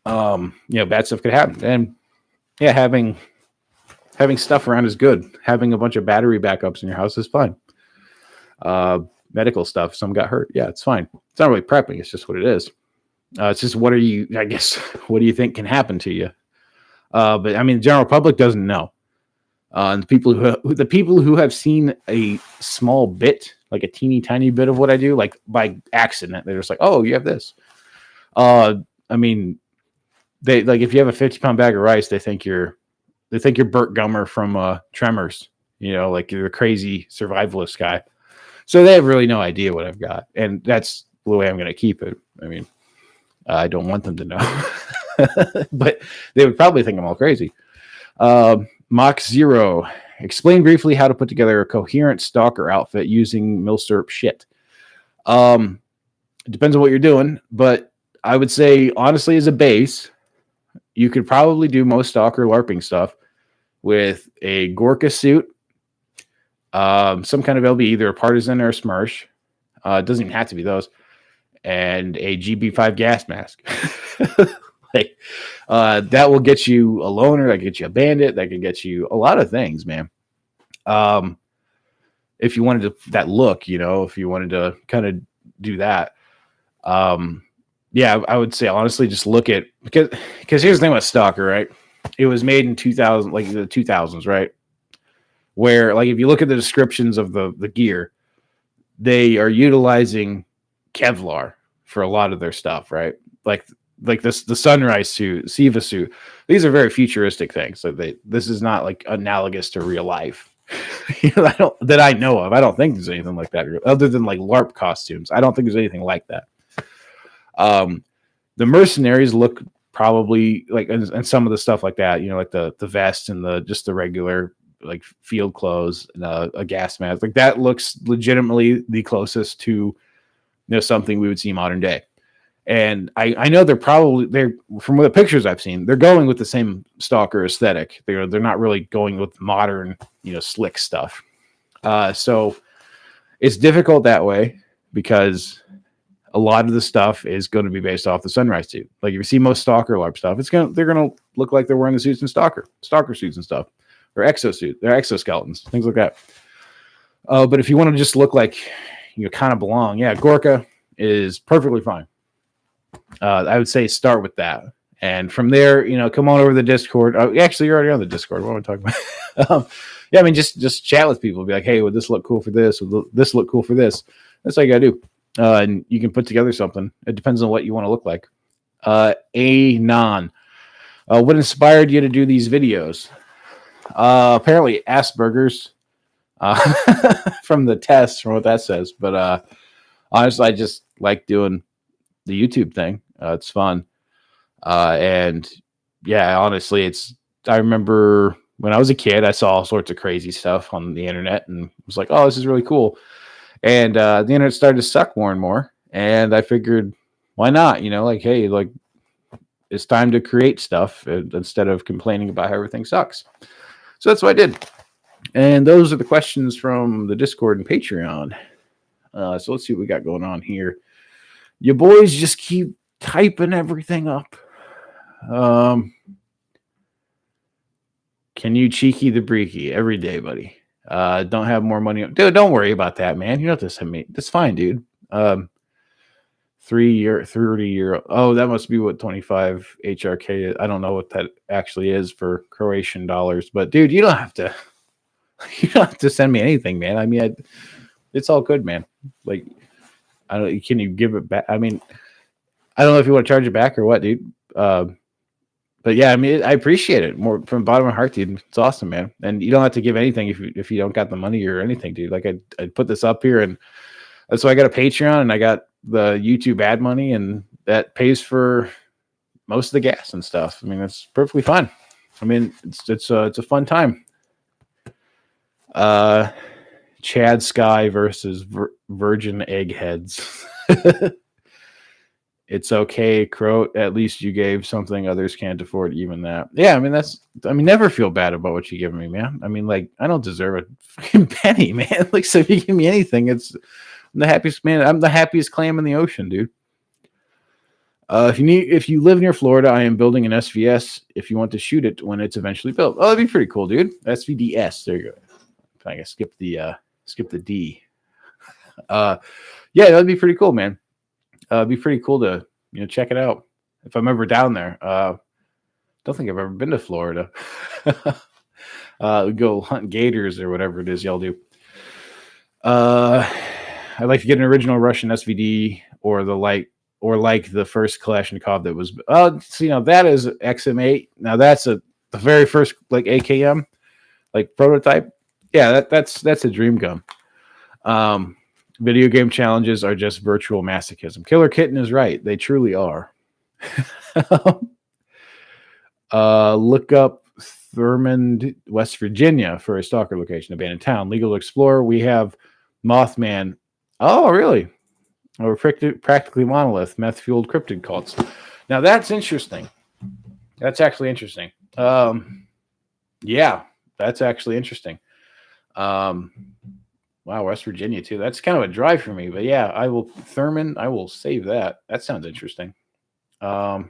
Bad stuff could happen. And yeah, having stuff around is good. Having a bunch of battery backups in your house is fine. Medical stuff, some got hurt. Yeah, it's fine. It's not really prepping. It's just what it is. It's just what do you think can happen to you? But I mean, the general public doesn't know. And the people who have seen a small bit, like a teeny tiny bit of what I do, like by accident, they're just like, "Oh, you have this." I mean, they like if you have a 50-pound bag of rice, they think you're Burt Gummer from Tremors. Like you're a crazy survivalist guy. So they have really no idea what I've got, and that's the way I'm going to keep it. I mean, I don't want them to know. But they would probably think I'm all crazy. Mach Zero, explain briefly how to put together a coherent stalker outfit using milsurp shit. It depends on what you're doing, but I would say honestly, as a base, you could probably do most stalker LARPing stuff with a Gorka suit, some kind of LB, either a Partisan or a Smersh. It doesn't even have to be those. And a GB5 gas mask. Like, that will get you a loner, that can get you a bandit, that can get you a lot of things, man. If you wanted that look, if you wanted to kind of do that, yeah, I would say honestly, just look at, because here's the thing with Stalker, right? It was made in 2000, like the 2000s, right? Where, like, if you look at the descriptions of the gear, they are utilizing Kevlar for a lot of their stuff, right? Like this, the Sunrise suit, Siva suit. These are very futuristic things. So this is not like analogous to real life. That I know of. I don't think there's anything like that, other than like LARP costumes. I don't think there's anything like that. The mercenaries look probably like, and some of the stuff like that, like the vest and just the regular like field clothes and a gas mask, like that looks legitimately the closest to something we would see modern day. And I know they're from the pictures I've seen, they're going with the same Stalker aesthetic. They're not really going with modern, slick stuff. So it's difficult that way because a lot of the stuff is going to be based off the Sunrise suit. Like if you see most Stalker LARP stuff, they're gonna look like they're wearing the suits in Stalker suits and stuff, or they're exoskeletons, things like that. But if you want to just look like you kind of belong, yeah, Gorka is perfectly fine. I would say start with that, and from there, come on over to the Discord. Actually, you're already on the Discord. What am I talking about? Yeah, I mean, just chat with people. Be like, hey, would this look cool for this? Would this look cool for this? That's all you gotta do. And you can put together something. It depends on what you want to look like. Anon. What inspired you to do these videos? Apparently Asperger's. From the test, from what that says. But honestly, I just like doing the YouTube thing. It's fun. And yeah, honestly, I remember when I was a kid, I saw all sorts of crazy stuff on the internet and was like, oh, this is really cool. And the internet started to suck more and more. And I figured, why not? Like, hey, like, it's time to create stuff instead of complaining about how everything sucks. So that's what I did. And those are the questions from the Discord and Patreon. So let's see what we got going on here. You boys just keep typing everything up. Can you cheeky the breaky every day, buddy? Don't have more money. Dude, don't worry about that, man. You don't have to send me. That's fine, dude. 30 year. Oh, that must be what 25 HRK is. I don't know what that actually is for Croatian dollars, but dude, you don't have to. You don't have to send me anything, man. I mean, it's all good, man. Like, I don't. Can you give it back? I mean, I don't know if you want to charge it back or what, dude. But yeah, I mean, I appreciate it more from the bottom of my heart, dude. It's awesome, man. And you don't have to give anything if you don't got the money or anything, dude. Like I put this up here, and so I got a Patreon, and I got the YouTube ad money, and that pays for most of the gas and stuff. I mean, that's perfectly fine. I mean, it's a fun time. Chad Sky versus Virgin Eggheads. It's okay, Croat. At least you gave something others can't afford, even that. Yeah, I mean, never feel bad about what you're giving me, man. I mean, like, I don't deserve a fucking penny, man. Like, so if you give me anything, I'm the happiest man. I'm the happiest clam in the ocean, dude. If you live near Florida, I am building an SVS if you want to shoot it when it's eventually built. Oh, that'd be pretty cool, dude. SVDS. There you go. I guess skip the D. Yeah, that'd be pretty cool, man. It'd be pretty cool to check it out if I'm ever down there. Don't think I've ever been to Florida. Go hunt gators or whatever it is y'all do. I'd like to get an original Russian SVD or like the first Kalashnikov that was. That is XM8. Now that's the very first like AKM like prototype. Yeah, that's a dream gun. Video game challenges are just virtual masochism. Killer Kitten is right. They truly are. Look up Thurmond, West Virginia for a stalker location, abandoned town. Legal Explorer. We have Mothman. Oh, really? Or practically monolith, meth-fueled cryptid cults. Now that's interesting. That's actually interesting. Yeah. That's actually interesting. Wow, West Virginia too. That's kind of a drive for me, but yeah, I will save that. That sounds interesting. Let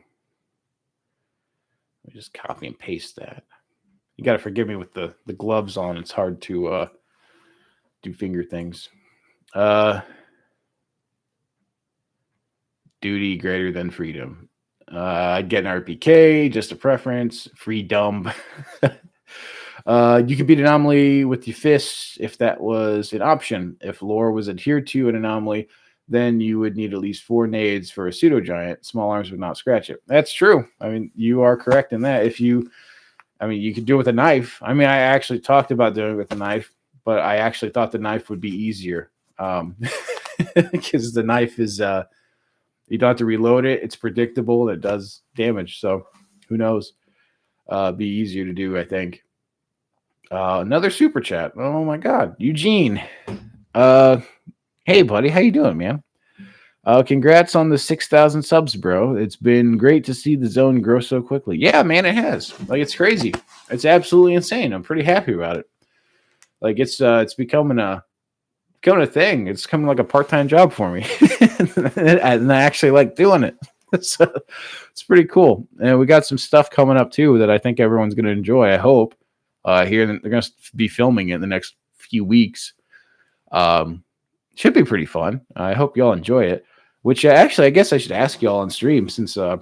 me just copy and paste that. You got to forgive me with the gloves on. It's hard to do finger things. Duty greater than freedom. I'd get an RPK, just a preference. Freedom. You could beat an anomaly with your fists if that was an option. If lore was adhered to an anomaly, then you would need at least 4 nades for a pseudo giant. Small arms would not scratch it. That's true. I mean, you are correct in that. You could do it with a knife. I mean, I actually talked about doing it with a knife, but I actually thought the knife would be easier. Because the knife is, you don't have to reload it. It's predictable. It does damage. So who knows? Be easier to do, I think. Another super chat. Oh my God, Eugene. Hey buddy, how you doing, man? Congrats on the 6,000 subs, bro. It's been great to see the zone grow so quickly. Yeah, man, it has. Like, it's crazy. It's absolutely insane. I'm pretty happy about it. Like, it's becoming a thing. It's becoming like a part-time job for me, and I actually like doing it. So it's pretty cool. And we got some stuff coming up too that I think everyone's going to enjoy. I hope. Here they're going to be filming it in the next few weeks. Should be pretty fun. I hope y'all enjoy it. Which actually, I guess I should ask y'all on stream since I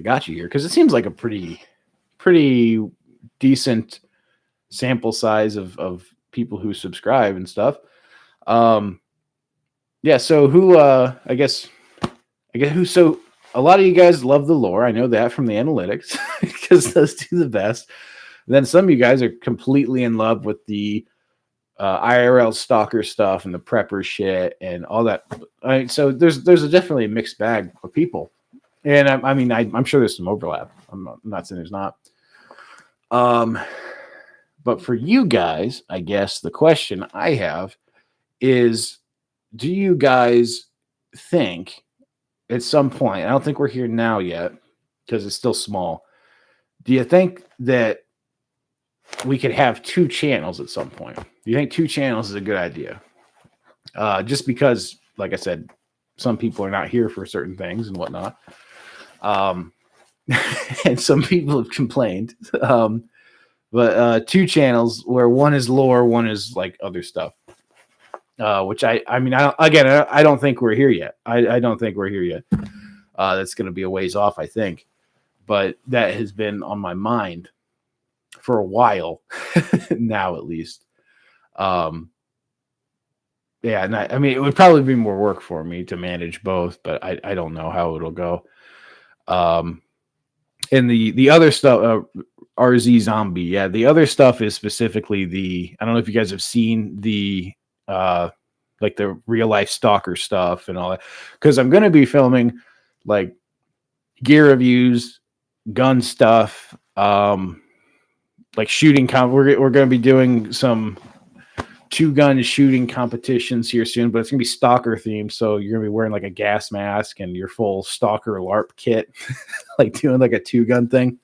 got you here, because it seems like a pretty decent sample size of people who subscribe and stuff. Yeah. So who? I guess who? So a lot of you guys love the lore. I know that from the analytics because those do the best. Then some of you guys are completely in love with the IRL stalker stuff and the prepper shit and all that. So there's definitely a mixed bag of people, and I'm sure there's some overlap. I'm not saying there's not. But for you guys, I guess the question I have is, do you guys think at some point, I don't think we're here now yet because it's still small. Do you think that we could have 2 channels at some point? Do you think 2 channels is a good idea? Just because, like I said, some people are not here for certain things and whatnot. And some people have complained. But 2 channels where one is lore, one is like other stuff. Which I don't think we're here yet. I don't think we're here yet. That's going to be a ways off, I think. But that has been on my mind for a while now, at least. Yeah, and it would probably be more work for me to manage both, but I don't know how it'll go. And the other stuff, RZ Zombie, yeah, the other stuff is specifically I don't know if you guys have seen the like the real life stalker stuff and all that, because I'm going to be filming like gear reviews, gun stuff, like shooting. We're going to be doing some 2-gun shooting competitions here soon, but it's going to be stalker themed. So you're going to be wearing like a gas mask and your full stalker LARP kit, like doing like a 2-gun thing,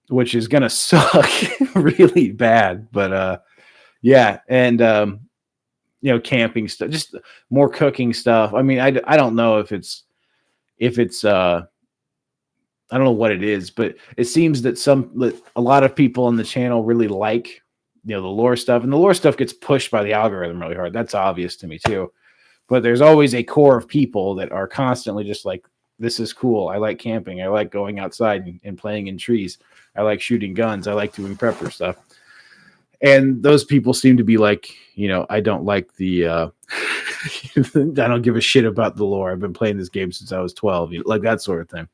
which is going to suck really bad. But yeah. And, camping stuff, just more cooking stuff. I mean, I don't know if it's I don't know what it is, but it seems that a lot of people on the channel really like, the lore stuff, and the lore stuff gets pushed by the algorithm really hard. That's obvious to me too. But there's always a core of people that are constantly just like, this is cool. I like camping. I like going outside and playing in trees. I like shooting guns. I like doing prepper stuff. And those people seem to be like, I don't like the, I don't give a shit about the lore. I've been playing this game since I was 12, like that sort of thing.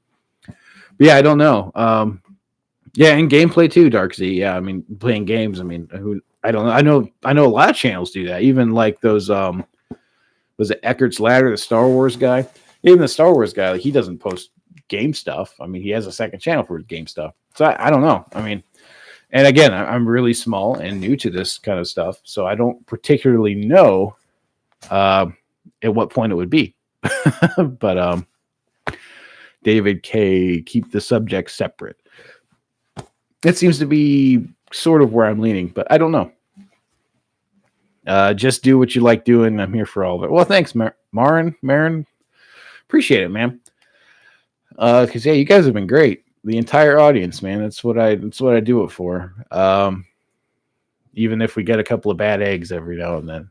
But yeah, I don't know. Yeah, and gameplay too, Dark Z. Yeah, I mean, playing games. I mean, I don't know. I know a lot of channels do that. Even like those, was it Eckert's Ladder, the Star Wars guy? Even the Star Wars guy, like, he doesn't post game stuff. I mean, he has a second channel for game stuff. So I don't know. I mean, and again, I'm really small and new to this kind of stuff, so I don't particularly know at what point it would be. But David K, keep the subject separate. It seems to be sort of where I'm leaning, but I don't know. Just do what you like doing. I'm here for all of it. Well, thanks, Marin. Appreciate it, man. Because yeah, you guys have been great. The entire audience, man. That's what I do it for. Even if we get a couple of bad eggs every now and then.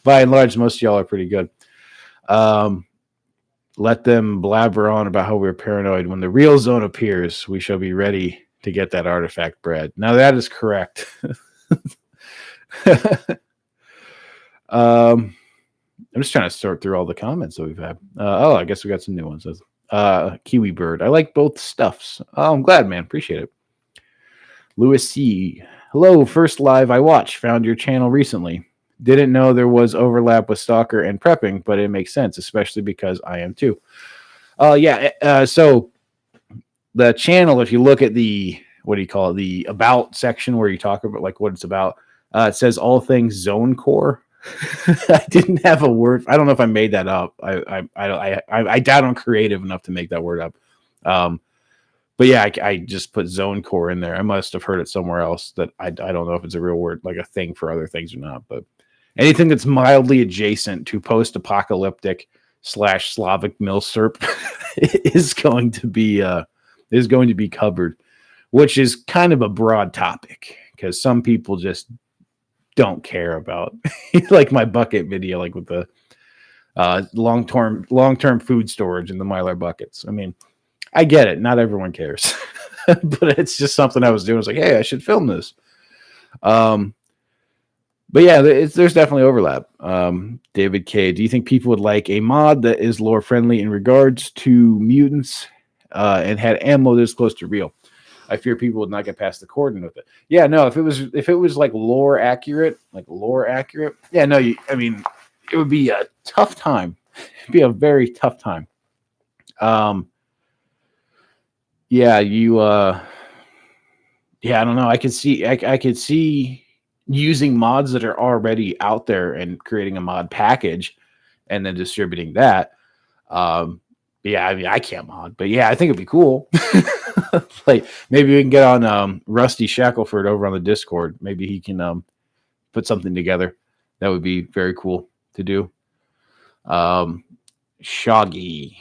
By and large, most of y'all are pretty good. Let them blabber on about how we're paranoid. When the real zone appears, we shall be ready to get that artifact bread. Now that is correct. I'm just trying to sort through all the comments that we've had. I guess we got some new ones. Kiwi Bird. I like both stuffs. Oh, I'm glad, man. Appreciate it. Louis C. Hello, first live I watched. Found your channel recently. Didn't know there was overlap with Stalker and prepping, but it makes sense, especially because I am too. So the channel, if you look at the, what do you call it? The about section where you talk about like what it's about, it says all things zone core. I didn't have a word. I don't know if I made that up. I doubt I'm creative enough to make that word up. But yeah, I just put zone core in there. I must have heard it somewhere else that I don't know if it's a real word, like a thing for other things or not. But anything that's mildly adjacent to post-apocalyptic / Slavic milsurp is going to be covered, which is kind of a broad topic because some people just don't care about like my bucket video, like with the long-term food storage in the Mylar buckets. I mean, I get it. Not everyone cares, but it's just something I was doing. I was like, hey, I should film this. But yeah, there's definitely overlap. David K, do you think people would like a mod that is lore friendly in regards to mutants and had ammo that's close to real? I fear people would not get past the cordon with it. Yeah, no, if it was like lore accurate, yeah, no, it would be a tough time. It'd be a very tough time. Yeah, I don't know. I could see using mods that are already out there and creating a mod package and then distributing that. Yeah, I mean, I can't mod, but yeah, I think it'd be cool. Like maybe we can get on Rusty Shackelford over on the Discord. Maybe he can put something together. That would be very cool to do. Shoggy.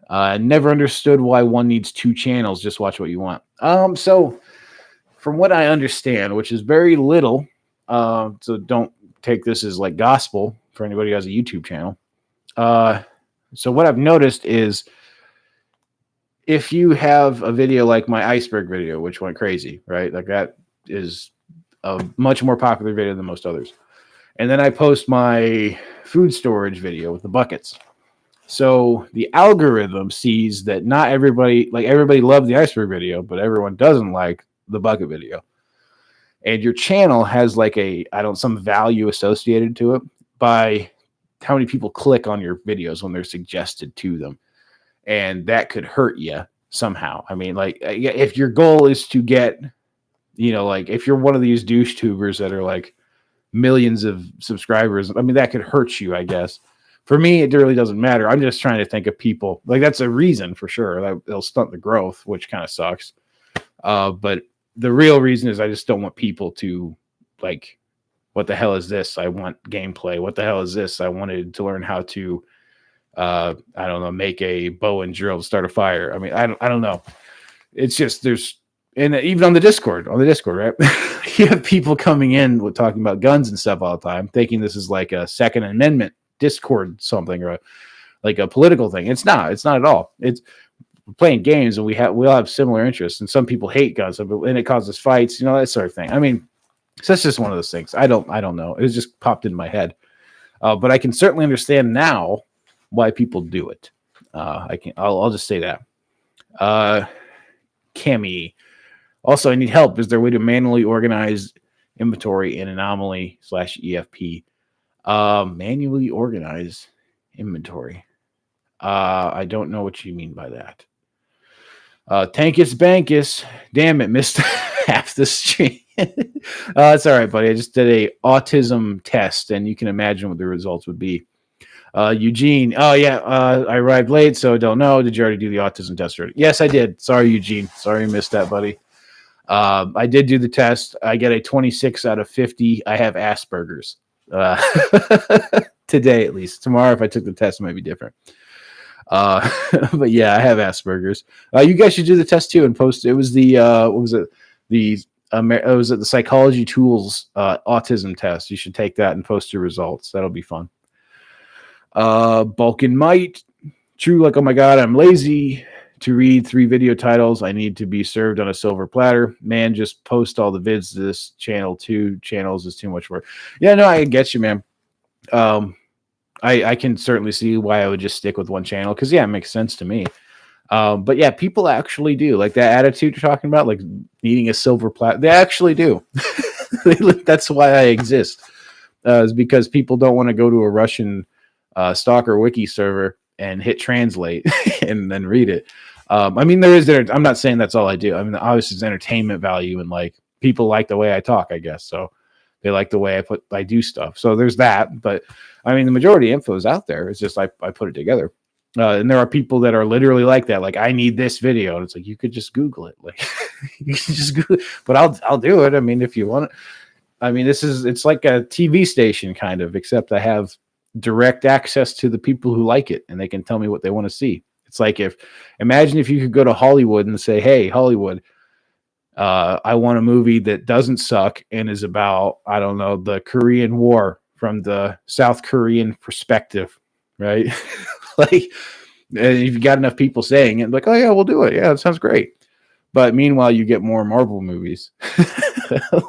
Never understood why one needs two channels. Just watch what you want. So from what I understand, which is very little, so don't take this as like gospel for anybody who has a YouTube channel. So what I've noticed is if you have a video like my iceberg video, which went crazy, right? Like that is a much more popular video than most others. And then I post my food storage video with the buckets. So the algorithm sees that not everybody loved the iceberg video, but everyone doesn't like the bucket video. And your channel has like some value associated to it by how many people click on your videos when they're suggested to them. And that could hurt you somehow. I mean, like if your goal is to get, like if you're one of these douche tubers that are like millions of subscribers, I mean, that could hurt you, I guess. For me, it really doesn't matter. I'm just trying to think of people. Like, that's a reason for sure. That it'll stunt the growth, which kind of sucks. But the real reason is I just don't want people to, like, what the hell is this? I want gameplay. What the hell is this? I wanted to learn how to, I don't know, make a bow and drill to start a fire. I mean, I don't know. It's just and even on the Discord, right? You have people coming in with talking about guns and stuff all the time, thinking this is like a Second Amendment Discord something or like a political thing. It's not at all. It's playing games and we all have similar interests, and some people hate guns and it causes fights, that sort of thing. I mean, so that's just one of those things. I don't know. It just popped in my head. But I can certainly understand now why people do it. I'll just say that. Cammy. Also, I need help. Is there a way to manually organize inventory in Anomaly /EFP? Manually organize inventory. I don't know what you mean by that. Tankus Bankus. Damn it, missed half the stream. It's all right, buddy. I just did a autism test, and you can imagine what the results would be. Eugene. Oh yeah. I arrived late, so I don't know. Did you already do the autism test? Yes, I did. Sorry, Eugene. Sorry, I missed that, buddy. I did do the test. I get a 26 out of 50. I have Asperger's. Uh, today, at least. Tomorrow, if I took the test, it might be different. But yeah, I have Asperger's. You guys should do the test too and post. It was the what was it? It was the Psychology Tools autism test. You should take that and post your results. That'll be fun. Bulk and Might. True, like, oh my god, I'm lazy to read 3 video titles. I need to be served on a silver platter. Man, just post all the vids to this channel. 2 channels is too much work. Yeah, no, I get you, man. I can certainly see why I would just stick with one channel because, yeah, it makes sense to me. But yeah, people actually do. Like that attitude you're talking about, like needing a silver platter. They actually do. That's why I exist. Is because people don't want to go to a Russian Stalker wiki server and hit translate and then read it. I mean, I'm not saying that's all I do. I mean, obviously it's entertainment value and like people like the way I talk, I guess. So they like the way I do stuff. So there's that. But I mean, the majority of info is out there. It's just I put it together. And there are people that are literally like that. Like, I need this video. And it's like, you could just Google it. Like, you can just Google it. But I'll do it. I mean, if you want it. I mean, it's like a TV station kind of, except I have direct access to the people who like it and they can tell me what they want to see. It's like imagine if you could go to Hollywood and say, hey, Hollywood, I want a movie that doesn't suck and is about, I don't know, the Korean War from the South Korean perspective, right? Like, if you got enough people saying it, like, oh yeah, we'll do it. Yeah, it sounds great. But meanwhile, you get more Marvel movies.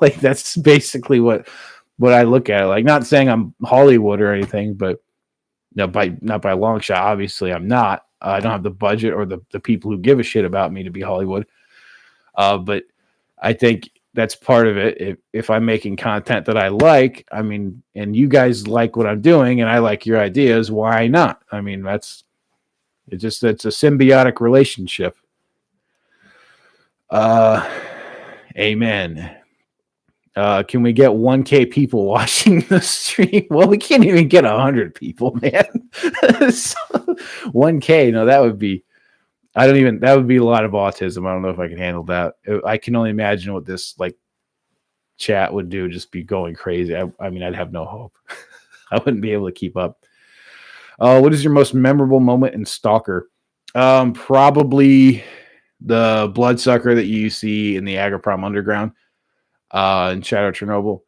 Like, that's basically what I look at. Like, not saying I'm Hollywood or anything, but not by a long shot. Obviously, I'm not. I don't have the budget or the people who give a shit about me to be Hollywood. But I think that's part of it. If I'm making content that I like, I mean, and you guys like what I'm doing and I like your ideas, why not? I mean, it's a symbiotic relationship. Amen. Can we get 1K people watching the stream? Well, we can't even get 100 people, man. So, 1K, no, that would be a lot of autism. I don't know if I can handle that. I can only imagine what this like chat would do, just be going crazy. I mean, I'd have no hope. I wouldn't be able to keep up. What is your most memorable moment in Stalker? Probably the bloodsucker that you see in the Agroprom Underground in Shadow Chernobyl.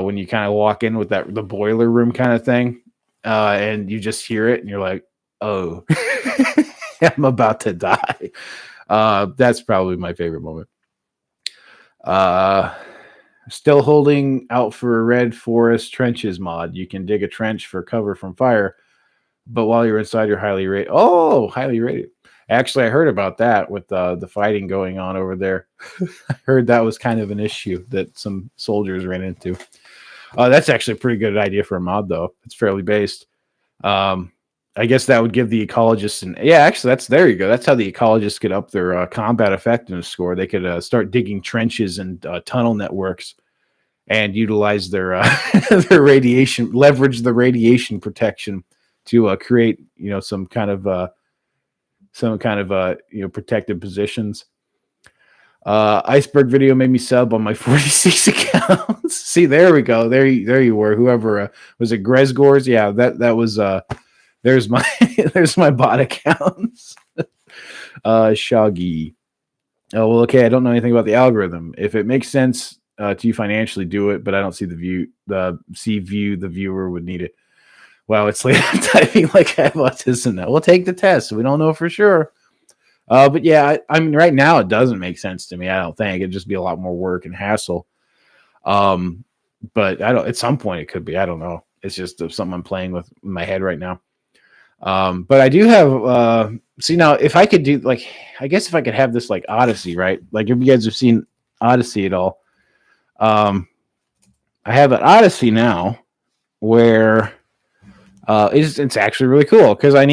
When you kind of walk in with the boiler room kind of thing, and you just hear it and you're like, oh, I'm about to die. That's probably my favorite moment. Still holding out for a Red Forest Trenches mod. You can dig a trench for cover from fire, but while you're inside, you're highly rated. Oh, highly rated. Actually, I heard about that with the fighting going on over there. I heard that was kind of an issue that some soldiers ran into. That's actually a pretty good idea for a mod, though. It's fairly based. I guess that would give the ecologists actually, there you go. That's how the ecologists get up their combat effectiveness score. They could start digging trenches and tunnel networks and utilize their their radiation, leverage the radiation protection to create, some kind of protected positions. Iceberg video made me sub on my 46 accounts. See, there we go. There you were. Whoever was it, Gresgors? Yeah, that was. There's my bot accounts. Shaggy. Oh well, okay. I don't know anything about the algorithm. If it makes sense to you financially, do it. But I don't see the viewer would need it. Wow, it's like I'm typing like I have autism now. We'll take the test. We don't know for sure. But yeah, I mean, right now it doesn't make sense to me. I don't think it'd just be a lot more work and hassle. But at some point it could be. I don't know. It's just something I'm playing with in my head right now. But I do have, see now if I could do I guess if I could have this like Odyssey, right? Like if you guys have seen Odyssey at all, I have an Odyssey now where, it's actually really cool because I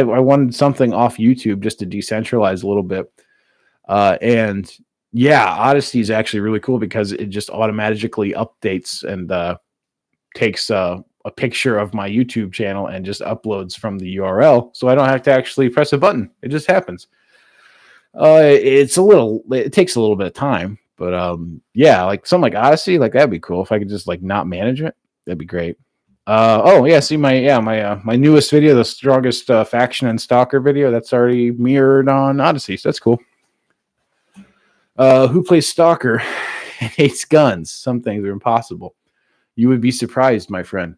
wanted something off YouTube just to decentralize a little bit. And yeah, Odyssey is actually really cool because it just automatically updates and, takes a picture of my YouTube channel and just uploads from the URL, so I don't have to actually press a button. It just happens. It takes a little bit of time, but yeah, like something like Odyssey, like that'd be cool if I could just like not manage it. That'd be great. Oh yeah, see my newest video, the strongest faction and stalker video, that's already mirrored on Odyssey, so that's cool. Who plays stalker and hates guns? Some things are impossible. You would be surprised, my friend.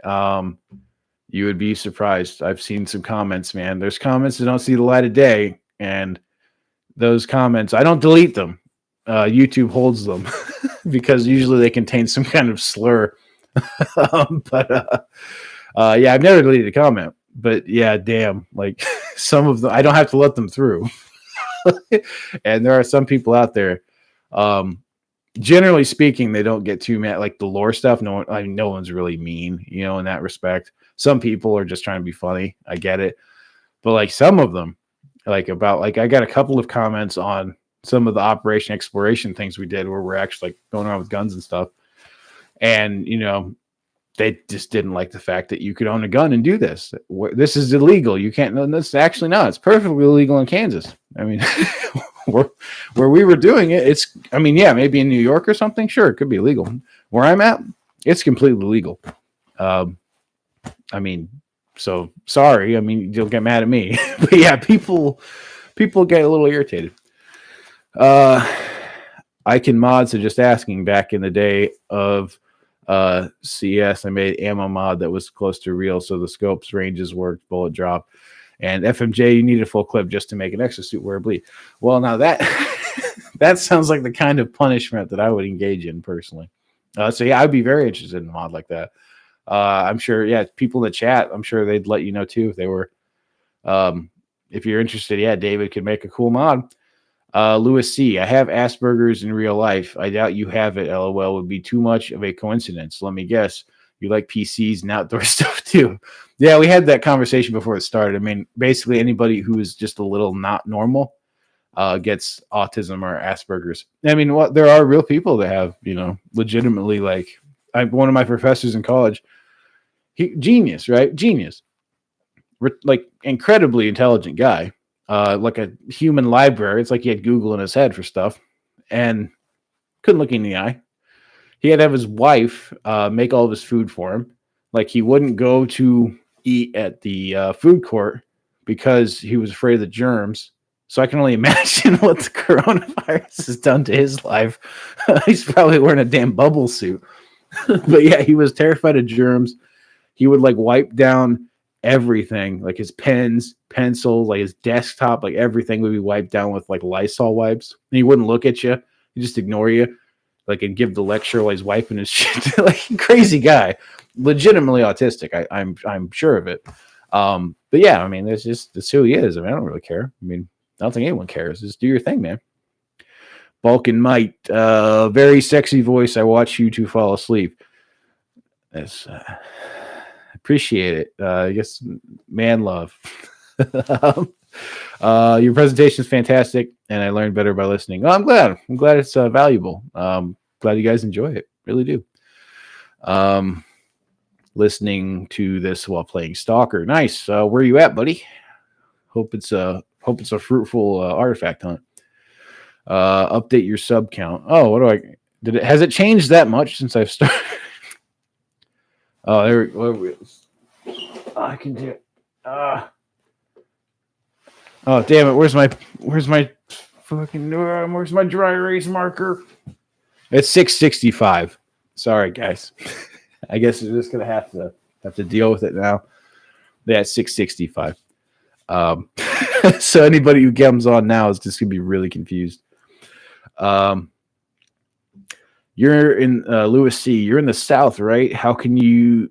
You would be surprised. I've seen some comments, man. There's comments that don't see the light of day, and those comments, I don't delete them. YouTube holds them because usually they contain some kind of slur. Yeah, I've never deleted a comment, but yeah, damn, like some of them, I don't have to let them through. And there are some people out there, generally speaking, they don't get too mad, like the lore stuff. No one's really mean, in that respect. Some people are just trying to be funny. I get it. But like some of them, I got a couple of comments on some of the Operation Exploration things we did where we're actually like going around with guns and stuff. And, they just didn't like the fact that you could own a gun and do this. This is illegal. You can't. No, that's actually not. It's perfectly legal in Kansas. I mean, where we were doing it, yeah, maybe in New York or something. Sure, it could be illegal. Where I'm at, it's completely legal. So sorry. You'll get mad at me. But yeah, people get a little irritated. I can mod, so just asking, back in the day of CS, I made ammo mod that was close to real, so the scopes ranges worked, bullet drop, and FMJ, you need a full clip just to make an exosuit where it bleed. Well, now that that sounds like the kind of punishment that I would engage in personally. So yeah, I'd be very interested in a mod like that. I'm sure, yeah, people in the chat, I'm sure they'd let you know too if they were. If you're interested, yeah, David could make a cool mod. Lewis C. I have Asperger's in real life. I doubt you have it. LOL would be too much of a coincidence. Let me guess. You like PCs and outdoor stuff too. Yeah, we had that conversation before it started. Basically anybody who is just a little not normal gets autism or Asperger's. There are real people that have, legitimately, like one of my professors in college, genius, right? Genius. Like incredibly intelligent guy. Like a human library. It's like he had Google in his head for stuff and couldn't look in the eye. He had to have his wife make all of his food for him. Like he wouldn't go to eat at the food court because he was afraid of the germs. So I can only imagine what the coronavirus has done to his life. He's probably wearing a damn bubble suit. But yeah, he was terrified of germs. He would like wipe down everything, like his pens, pencils, like his desktop, like everything would be wiped down with like Lysol wipes. And he wouldn't look at you. He'd just ignore you, like, and give the lecture while he's wiping his shit. Like, crazy guy, legitimately autistic. I'm sure of it. But yeah, that's who he is. I don't really care. I don't think anyone cares. Just do your thing, man. Balkan Might, very sexy voice. I watch you two fall asleep. That's appreciate it. I guess man love. Your presentation is fantastic, and I learned better by listening. Well, I'm glad. I'm glad it's valuable. Glad you guys enjoy it. Really do. Listening to this while playing Stalker. Nice. Where are you at, buddy? Hope it's a fruitful artifact hunt. Update your sub count. Oh, has it changed that much since I've started? Oh, there we go. I can do it. Oh, damn it. Where's my dry erase marker? It's 665. Sorry, guys. I guess we're just gonna have to deal with it now. Yeah, 665. So anybody who comes on now is just gonna be really confused. You're in Lewis C. You're in the South, right? How can you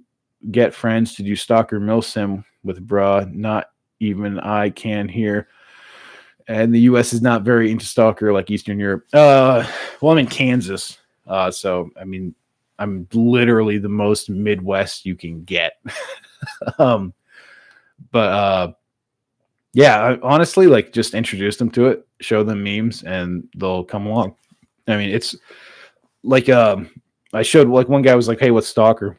get friends to do Stalker Milsim with bruh? Not even I can here. And the U.S. is not very into Stalker like Eastern Europe. Well, I'm in Kansas. So, I'm literally the most Midwest you can get. Yeah, I honestly, like, just introduce them to it, show them memes, and they'll come along. It's like, I showed, like, one guy was like, hey, what's Stalker?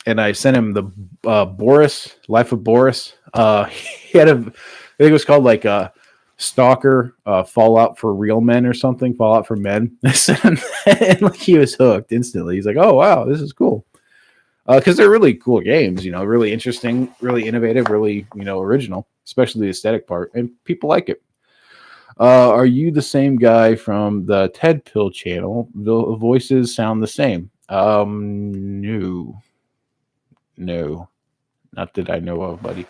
and I sent him the Boris, Life of Boris. He had I think it was called like Stalker, Fallout for Real Men or something, Fallout for Men. And like he was hooked instantly. He's like, "Oh wow, this is cool," because they're really cool games. You know, really interesting, really innovative, really original, especially the aesthetic part, and people like it. Are you the same guy from the Ted Pill channel? The voices sound the same. No, not that I know of, buddy.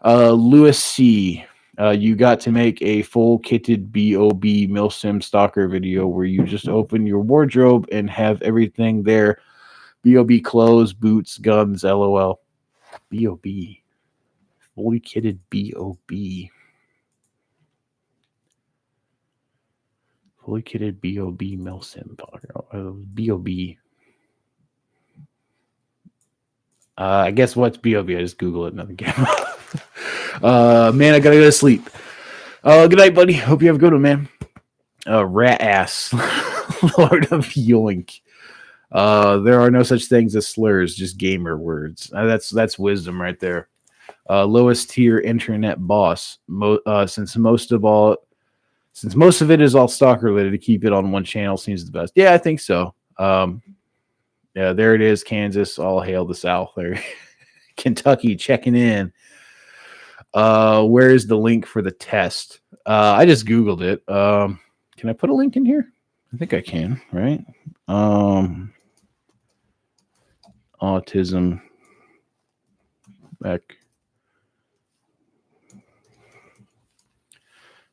Lewis C. You got to make a full kitted B.O.B. Milsim Stalker video where you just open your wardrobe and have everything there. B.O.B. clothes, boots, guns, LOL. B.O.B. Fully kitted B.O.B. Fully kitted B.O.B. Milsim. B.O.B. I guess what's B.O.B. I just Google it. Another game. Man, I gotta go to sleep. Good night, buddy. Hope you have a good one, man. Rat ass. Lord of Yoink. There are no such things as slurs, just gamer words. That's wisdom right there. Lowest tier internet boss. Since most of it is all stalker related, to keep it on one channel seems the best. Yeah, I think so. Yeah, there it is. Kansas, all hail the South. There, Kentucky checking in. Where is the link for the test? I just Googled it. Can I put a link in here? I think I can, right? Autism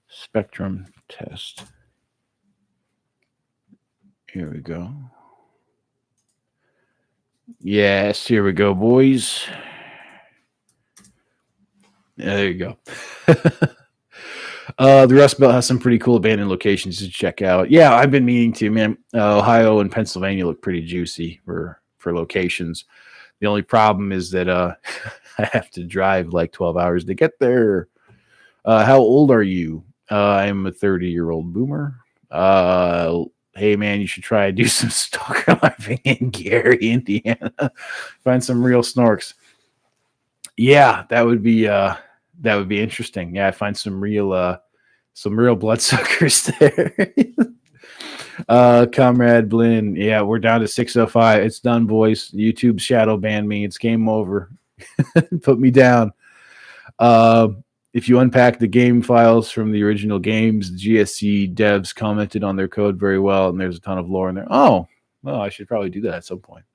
spectrum test. Here we go. Yes, here we go, boys. There you go. The Rust Belt has some pretty cool abandoned locations to check out. Yeah, I've been meaning to, man. Ohio and Pennsylvania look pretty juicy for locations. The only problem is that I have to drive like 12 hours to get there. How old are you? I'm a 30-year-old boomer. Hey, man, you should try to do some stalker living in Gary, Indiana. Find some real snorks. Yeah, that would be interesting. Yeah, I find some real bloodsuckers there. Comrade Blinn. Yeah, we're down to 605. It's done, boys. YouTube shadow banned me. It's game over. Put me down. If you unpack the game files from the original games, the GSC devs commented on their code very well, and there's a ton of lore in there. Oh, well, I should probably do that at some point.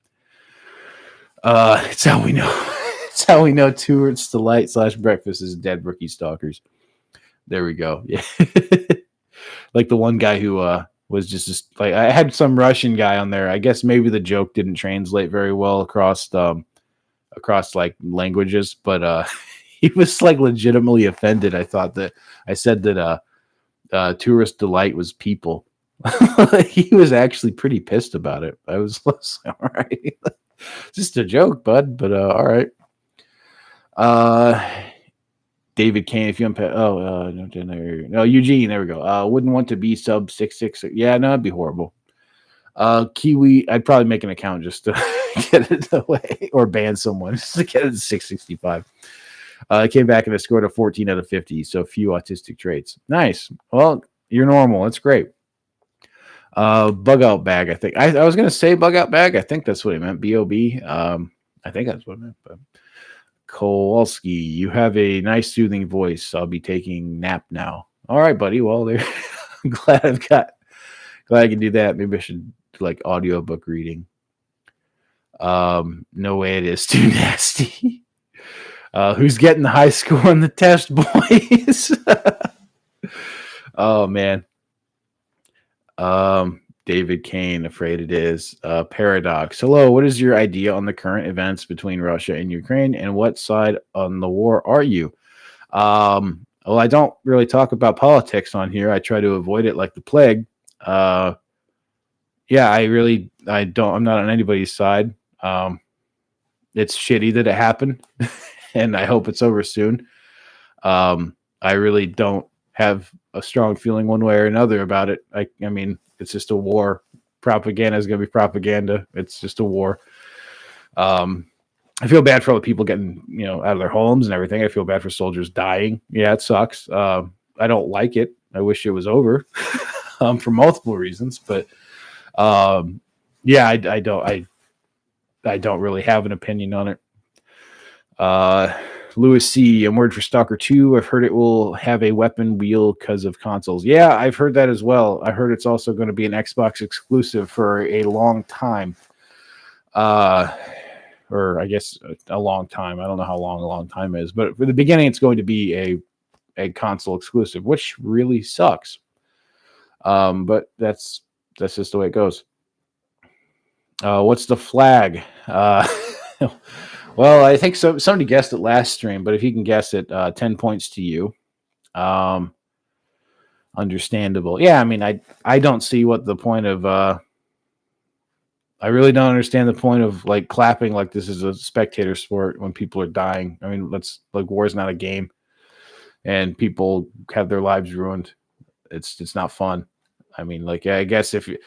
It's how we know. It's how we know Tourist Delight / Breakfast is dead rookie stalkers. There we go. Yeah. Like the one guy who was just like, I had some Russian guy on there. I guess maybe the joke didn't translate very well across like languages, but he was like legitimately offended. I thought that I said that Tourist Delight was people. He was actually pretty pissed about it. I was like, all right. Just a joke, bud, but all right. David Kane, if you unpack, no, Eugene, there we go. Wouldn't want to be sub 66. Yeah, no, it'd be horrible. Kiwi, I'd probably make an account just to get it away or ban someone just to get it to 665. I came back and I scored a 14 out of 50, so few autistic traits. Nice. Well, you're normal. That's great. Bug out bag, I think. I was going to say bug out bag. I think that's what it meant. B.O.B. I think that's what it meant. But Kowalski, you have a nice soothing voice. I'll be taking nap now. All right, buddy. Well, I'm glad I can do that. Maybe I should do like audiobook reading. No way it is too nasty. Who's getting the high score on the test, boys? Oh man. David Kane, afraid it is. Paradox. Hello, what is your idea on the current events between Russia and Ukraine, and what side on the war are you? Well, I don't really talk about politics on here. I try to avoid it like the plague. Yeah, I'm not on anybody's side. It's shitty that it happened, and I hope it's over soon. I really don't have a strong feeling one way or another about it. I mean, it's just a war. Propaganda is going to be propaganda. It's just a war. I feel bad for all the people getting, out of their homes and everything. I feel bad for soldiers dying. Yeah, it sucks. I don't like it. I wish it was over for multiple reasons, but yeah, I don't really have an opinion on it. Lewis C. A word for Stalker 2. I've heard it will have a weapon wheel because of consoles. Yeah, I've heard that as well. I heard it's also going to be an Xbox exclusive for a long time. Or I guess a long time. I don't know how long a long time is, but for the beginning, it's going to be a console exclusive, which really sucks. But that's just the way it goes. What's the flag? Well, I think somebody guessed it last stream, but if you can guess it, 10 points to you. Understandable. Yeah, I mean, I don't see what the point of I really don't understand the point of like clapping like this is a spectator sport when people are dying. I mean, war is not a game, and people have their lives ruined. It's not fun. I mean, like, yeah, I guess if you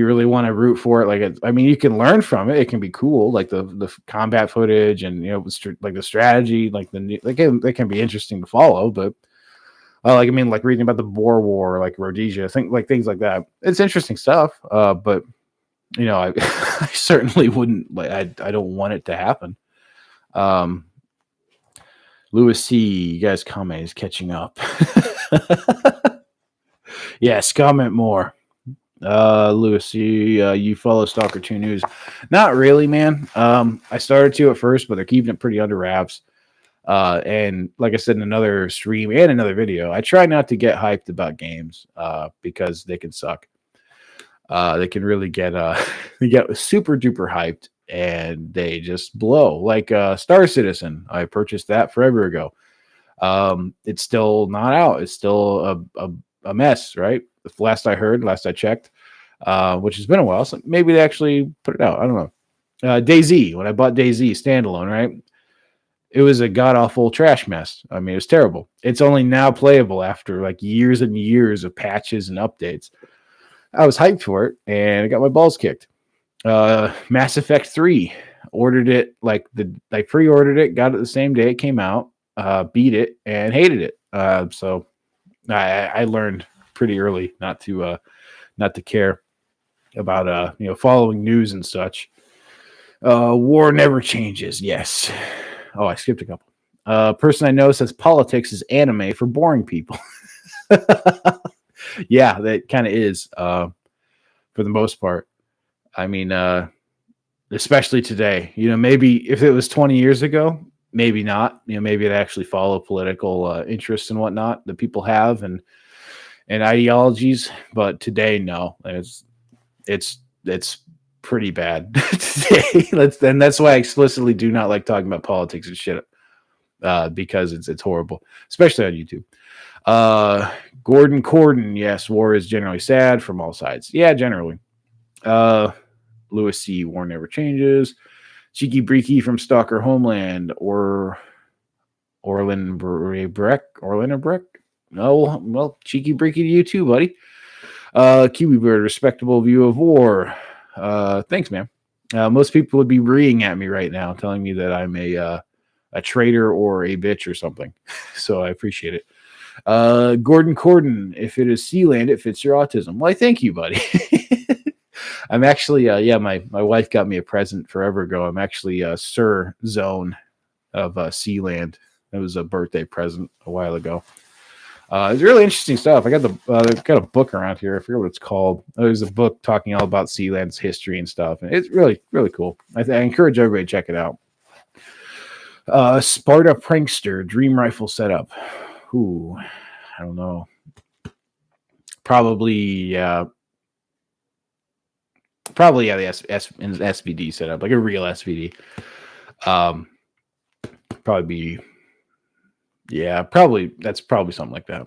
really want to root for it, I mean, you can learn from it. It can be cool, like the combat footage and like the strategy, they can be interesting to follow. But I mean, like reading about the Boer War, like Rhodesia, things like that. It's interesting stuff. But I, I certainly wouldn't I don't want it to happen. Lewis C, you guys comment is catching up. Yes, comment more. Lewis, you follow Stalker 2 News? Not really, man. I started to at first, but they're keeping it pretty under wraps. And like I said in another stream and another video, I try not to get hyped about games because they can suck. They can really get they get super duper hyped and they just blow. Like Star Citizen, I purchased that forever ago. It's still not out. It's still a mess, right? Last I checked, which has been a while. So maybe they actually put it out. I don't know. DayZ, when I bought DayZ standalone, right? It was a god awful trash mess. I mean, it was terrible. It's only now playable after like years and years of patches and updates. I was hyped for it, and I got my balls kicked. Mass Effect 3, ordered it I pre-ordered it, got it the same day it came out, beat it, and hated it. So I learned pretty early not to care about following news and such. War never changes. Yes. Oh, I skipped a couple. Person I know says politics is anime for boring people. Yeah, that kind of is for the most part. I mean, especially today. Maybe if it was 20 years ago, maybe not. Maybe it actually follow political interests and whatnot that people have and ideologies. But today, no, it's pretty bad today. And that's why I explicitly do not like talking about politics and shit because it's horrible, especially on YouTube. Gordon Corden, yes, war is generally sad from all sides. Yeah, generally. Lewis C, war never changes. Cheeky Breaky from Stalker Homeland or Orlin Breck. No, well, Cheeky Breaky to you too, buddy. Kiwi Bird, respectable view of war. Thanks, man. Most people would be reeing at me right now, telling me that I'm a traitor or a bitch or something. So I appreciate it. Gordon Corden, if it is Sealand, it fits your autism. Why, thank you, buddy. I'm actually, my wife got me a present forever ago. I'm actually Sir Zone of Sealand. It was a birthday present a while ago. It's really interesting stuff. I got they've got a book around here. I forget what it's called. There's a book talking all about Sealand's history and stuff. And it's really, really cool. I encourage everybody to check it out. Sparta Prankster, Dream Rifle Setup. Ooh, I don't know. Probably, the SVD setup, like a real SVD. That's probably something like that.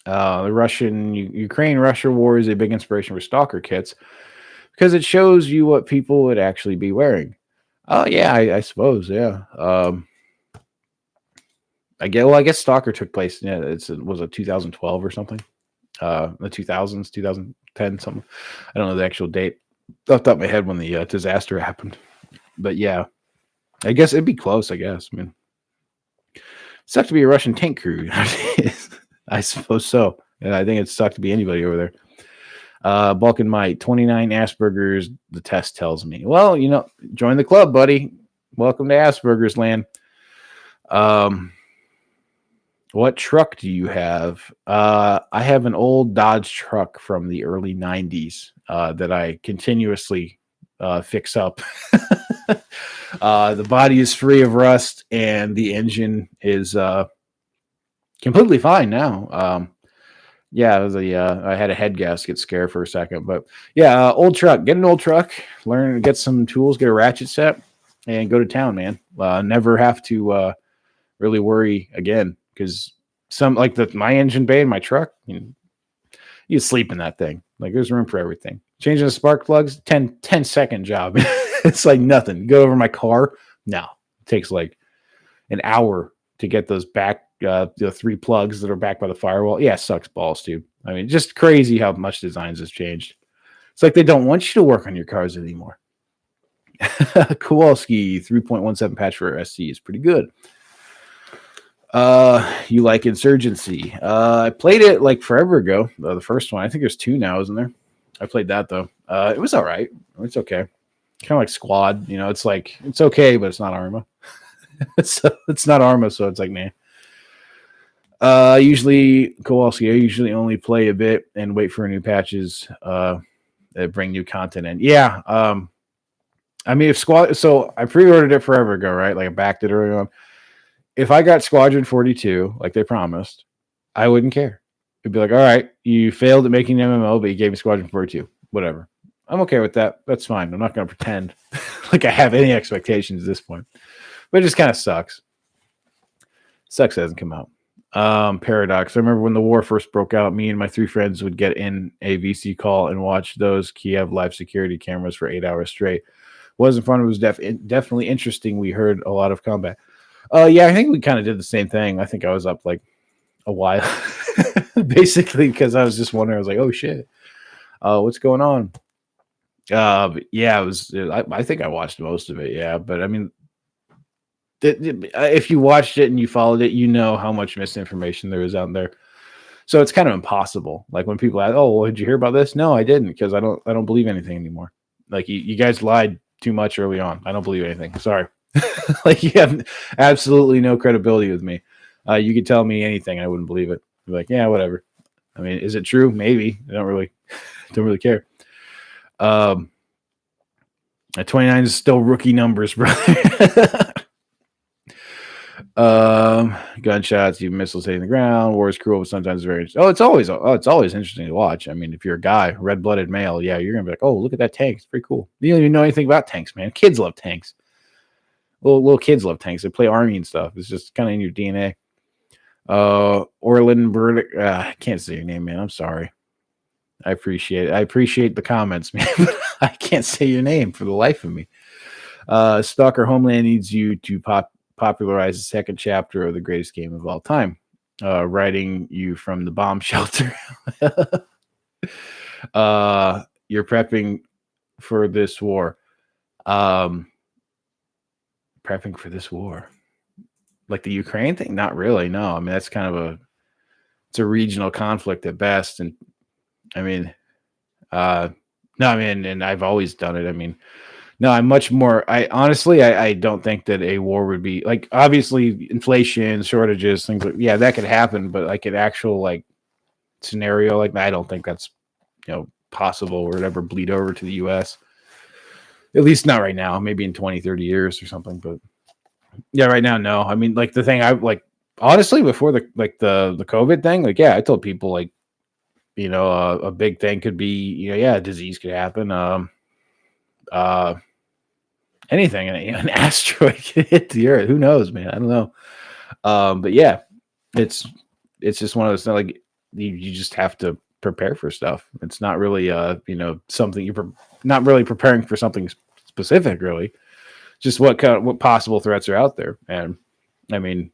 The Ukraine-Russia war is a big inspiration for Stalker kits because it shows you what people would actually be wearing. Oh yeah, I suppose, yeah. I guess Stalker took place. Yeah, was it 2012 or something? The 2000s, 2010, something. I don't know the actual date off the top of my head when the disaster happened, but yeah. I guess it'd be close. I guess. I mean, sucked to be a Russian tank crew. I suppose so. Yeah, I think it sucked to be anybody over there. Balkan Mite, 29 Asperger's, the test tells me. Well, join the club, buddy. Welcome to Asperger's land. What truck do you have? I have an old Dodge truck from the early 90s that I continuously fix up. The body is free of rust and the engine is completely fine now. Yeah, it was I had a head gasket scare for a second, but yeah, old truck. Get an old truck, learn, get some tools, get a ratchet set, and go to town, man. Never have to really worry again, because my engine bay in my truck, you sleep in that thing. Like, there's room for everything. Changing the spark plugs, 10-second job. It's like nothing. Go over my car. No, it takes like an hour to get those back. The 3 plugs that are back by the firewall. Yeah, sucks balls, dude. I mean, just crazy how much designs has changed. It's like they don't want you to work on your cars anymore. Kowalski 3.17 patch for SC is pretty good. You like Insurgency? I played it like forever ago. The first one. I think there's 2 now, isn't there? I played that though. It was all right. It's okay. Kind of like Squad. It's like it's okay, but it's not Arma. it's not Arma, so it's like nah. Kowalski, I usually only play a bit and wait for new patches that bring new content in. Yeah. I mean, if Squad, so I pre-ordered it forever ago, right? Like I backed it early on. If I got Squadron 42, like they promised, I wouldn't care. It'd be like, all right, you failed at making an MMO, but you gave me Squadron 42. Whatever. I'm okay with that. That's fine. I'm not going to pretend like I have any expectations at this point. But it just kind of sucks. Sucks it hasn't come out. Paradox. I remember when the war first broke out, me and my 3 friends would get in a VC call and watch those Kiev live security cameras for 8 hours straight. Wasn't fun. It was definitely interesting. We heard a lot of combat. Yeah, I think we kind of did the same thing. I think I was up like a while, basically, because I was just wondering. I was like, oh shit, what's going on? But yeah, it was. I think I watched most of it. Yeah, but I mean, if you watched it and you followed it, you know how much misinformation there is out there. So it's kind of impossible. Like when people ask, "Oh, well, did you hear about this?" No, I didn't, because I don't believe anything anymore. Like you guys lied too much early on. I don't believe anything. Sorry. Like you have absolutely no credibility with me. You could tell me anything, I wouldn't believe it. I'd be like, yeah, whatever. I mean, is it true? Maybe. I don't really care. 29 is still rookie numbers, brother. Gunshots, even missiles hitting the ground. War is cruel, but sometimes very. It's always interesting to watch. I mean, if you're a guy, red-blooded male, yeah, you're gonna be like, oh, look at that tank. It's pretty cool. You don't even know anything about tanks, man. Kids love tanks. Little kids love tanks. They play army and stuff. It's just kind of in your DNA. Orlin Burdick. I can't say your name, man. I'm sorry. I appreciate it. I appreciate the comments, man. I can't say your name for the life of me. Stalker Homeland needs you to popularize the second chapter of the greatest game of all time. Writing you from the bomb shelter. You're prepping for this war. Prepping for this war, like the Ukraine thing? Not really. No, I mean that's kind of it's a regional conflict at best, and I mean, no, I mean, and I've always done it. I mean, no, I'm much more. I honestly, I don't think that a war would be like obviously inflation, shortages, things like yeah, that could happen, but like an actual like scenario like that, I don't think that's possible or would ever bleed over to the U.S. At least not right now, maybe in 20, 30 years or something. But yeah, right now, no. I mean, like the thing I like, honestly, before the COVID thing, like, yeah, I told people like, a big thing could be, a disease could happen. Anything, an asteroid could hit the earth. Who knows, man? I don't know. But yeah, it's just one of those things, like you just have to prepare for stuff. It's not really, something you're not really preparing for something specific, really. Just what possible threats are out there. And I mean,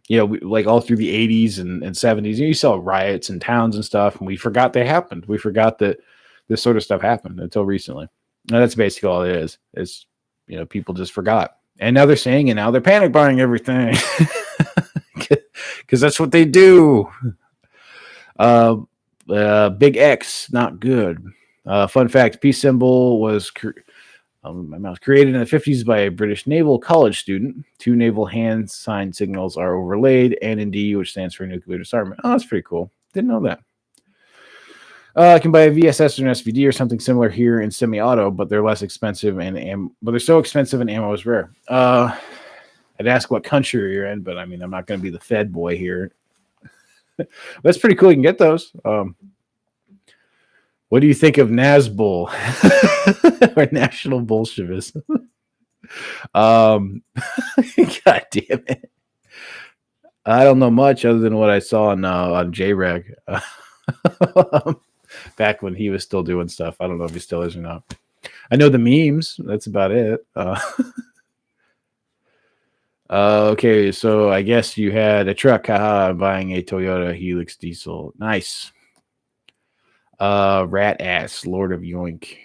like all through the 80s and 70s, you saw riots in towns and stuff, and we forgot they happened. We forgot that this sort of stuff happened until recently. And that's basically all it is. It's, people just forgot. And now they're saying, and now they're panic buying everything because that's what they do. Big X, not good. Fun fact: peace symbol was created in the 50s by a British naval college student. 2 naval hand sign signals are overlaid, and in D, which stands for nuclear disarmament. Oh, that's pretty cool. Didn't know that. I can buy a VSS or an SVD or something similar here in semi-auto, but they're less expensive but they're so expensive and ammo is rare. I'd ask what country you're in, but I mean, I'm not going to be the Fed boy here. That's pretty cool. You can get those. What do you think of Nazbol or National Bolshevism? God damn it. I don't know much other than what I saw on JREG back when he was still doing stuff. I don't know if he still is or not. I know the memes. That's about it. Okay, so I guess you had a truck. Haha, buying a Toyota Helix diesel. Nice. Rat ass, Lord of Yoink.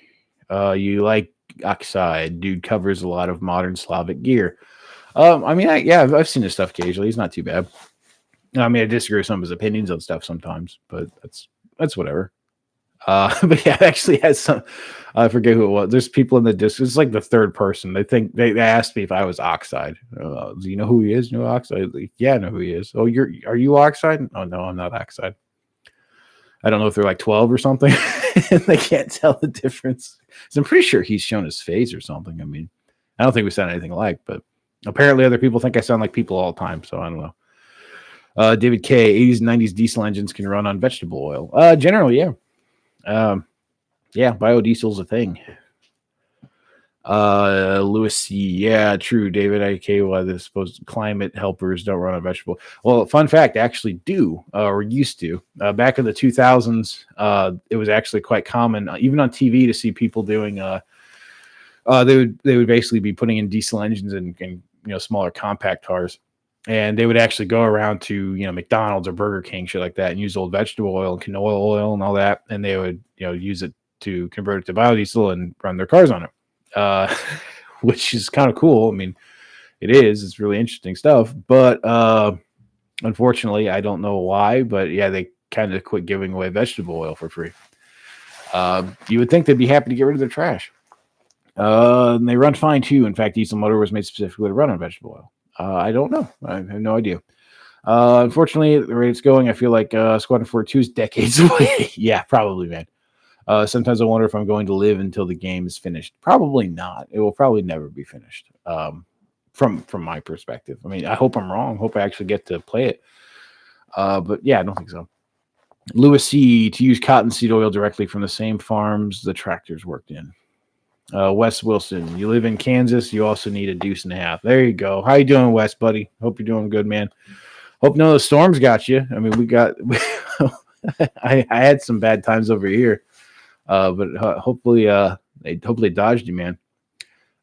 You like Oxide? Dude covers a lot of modern Slavic gear. I mean, I've seen his stuff occasionally. He's not too bad. I mean, I disagree with some of his opinions on stuff sometimes, but that's whatever. But yeah, it actually has some. I forget who it was. There's people in the Discord. It's like the third person. They asked me if I was Oxide. Do you know who he is? No Oxide. Like, yeah, I know who he is. Oh, are you Oxide? Oh no, I'm not Oxide. I don't know if they're like 12 or something. And they can't tell the difference. So I'm pretty sure he's shown his face or something. I mean, I don't think we sound anything alike, but apparently other people think I sound like people all the time. So I don't know. David K. 80s and 90s diesel engines can run on vegetable oil. Generally, yeah. Yeah, biodiesel's a thing. Lewis C. Yeah, true, David. Okay, why the supposed climate helpers don't run on vegetable. Well, fun fact, actually do, or used to. Back in the 2000s, it was actually quite common, even on TV, to see people doing. They would basically be putting in diesel engines and smaller compact cars, and they would actually go around to McDonald's or Burger King, shit like that, and use old vegetable oil and canola oil and all that, and they would use it to convert it to biodiesel and run their cars on it. Which is kind of cool. I mean, it's really interesting stuff, but unfortunately, I don't know why, but yeah, they kind of quit giving away vegetable oil for free. You would think they'd be happy to get rid of their trash. And they run fine too. In fact, diesel motor was made specifically to run on vegetable oil. I don't know. I have no idea. Unfortunately, the rate it's going, I feel like Squadron 42 is decades away. Yeah, probably, man. Sometimes I wonder if I'm going to live until the game is finished. Probably not. It will probably never be finished. From my perspective. I mean, I hope I'm wrong. Hope I actually get to play it. But yeah, I don't think so. Lewis C. To use cottonseed oil directly from the same farms the tractors worked in. Wes Wilson. You live in Kansas. You also need a deuce and a half. There you go. How you doing, Wes, buddy? Hope you're doing good, man. Hope none of the storms got you. I mean, I had some bad times over here. But hopefully they dodged you, man.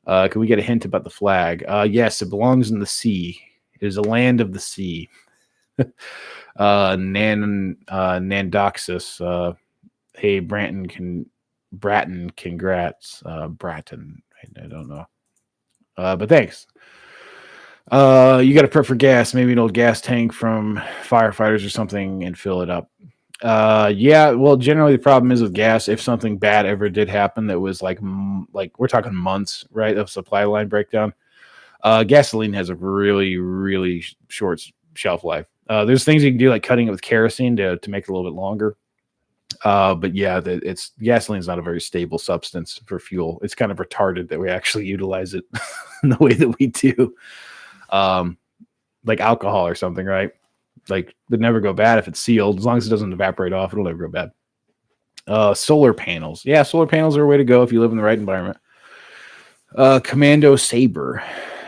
Can we get a hint about the flag? Yes, it belongs in the sea. It is a land of the sea. Nandoxus. Hey, Bratton, congrats. Bratton, I don't know. But thanks. You got to prep for gas, maybe an old gas tank from firefighters or something, and fill it up. Yeah, well, generally the problem is with gas, if something bad ever did happen that was like we're talking months, right, of supply line breakdown, gasoline has a really, really short shelf life. There's things you can do like cutting it with kerosene to make it a little bit longer. But yeah, gasoline is not a very stable substance for fuel. It's kind of retarded that we actually utilize it in the way that we do. Like alcohol or something, right? Like, they'd never go bad if it's sealed. As long as it doesn't evaporate off, it'll never go bad. Solar panels. Yeah, solar panels are a way to go if you live in the right environment. Commando Saber.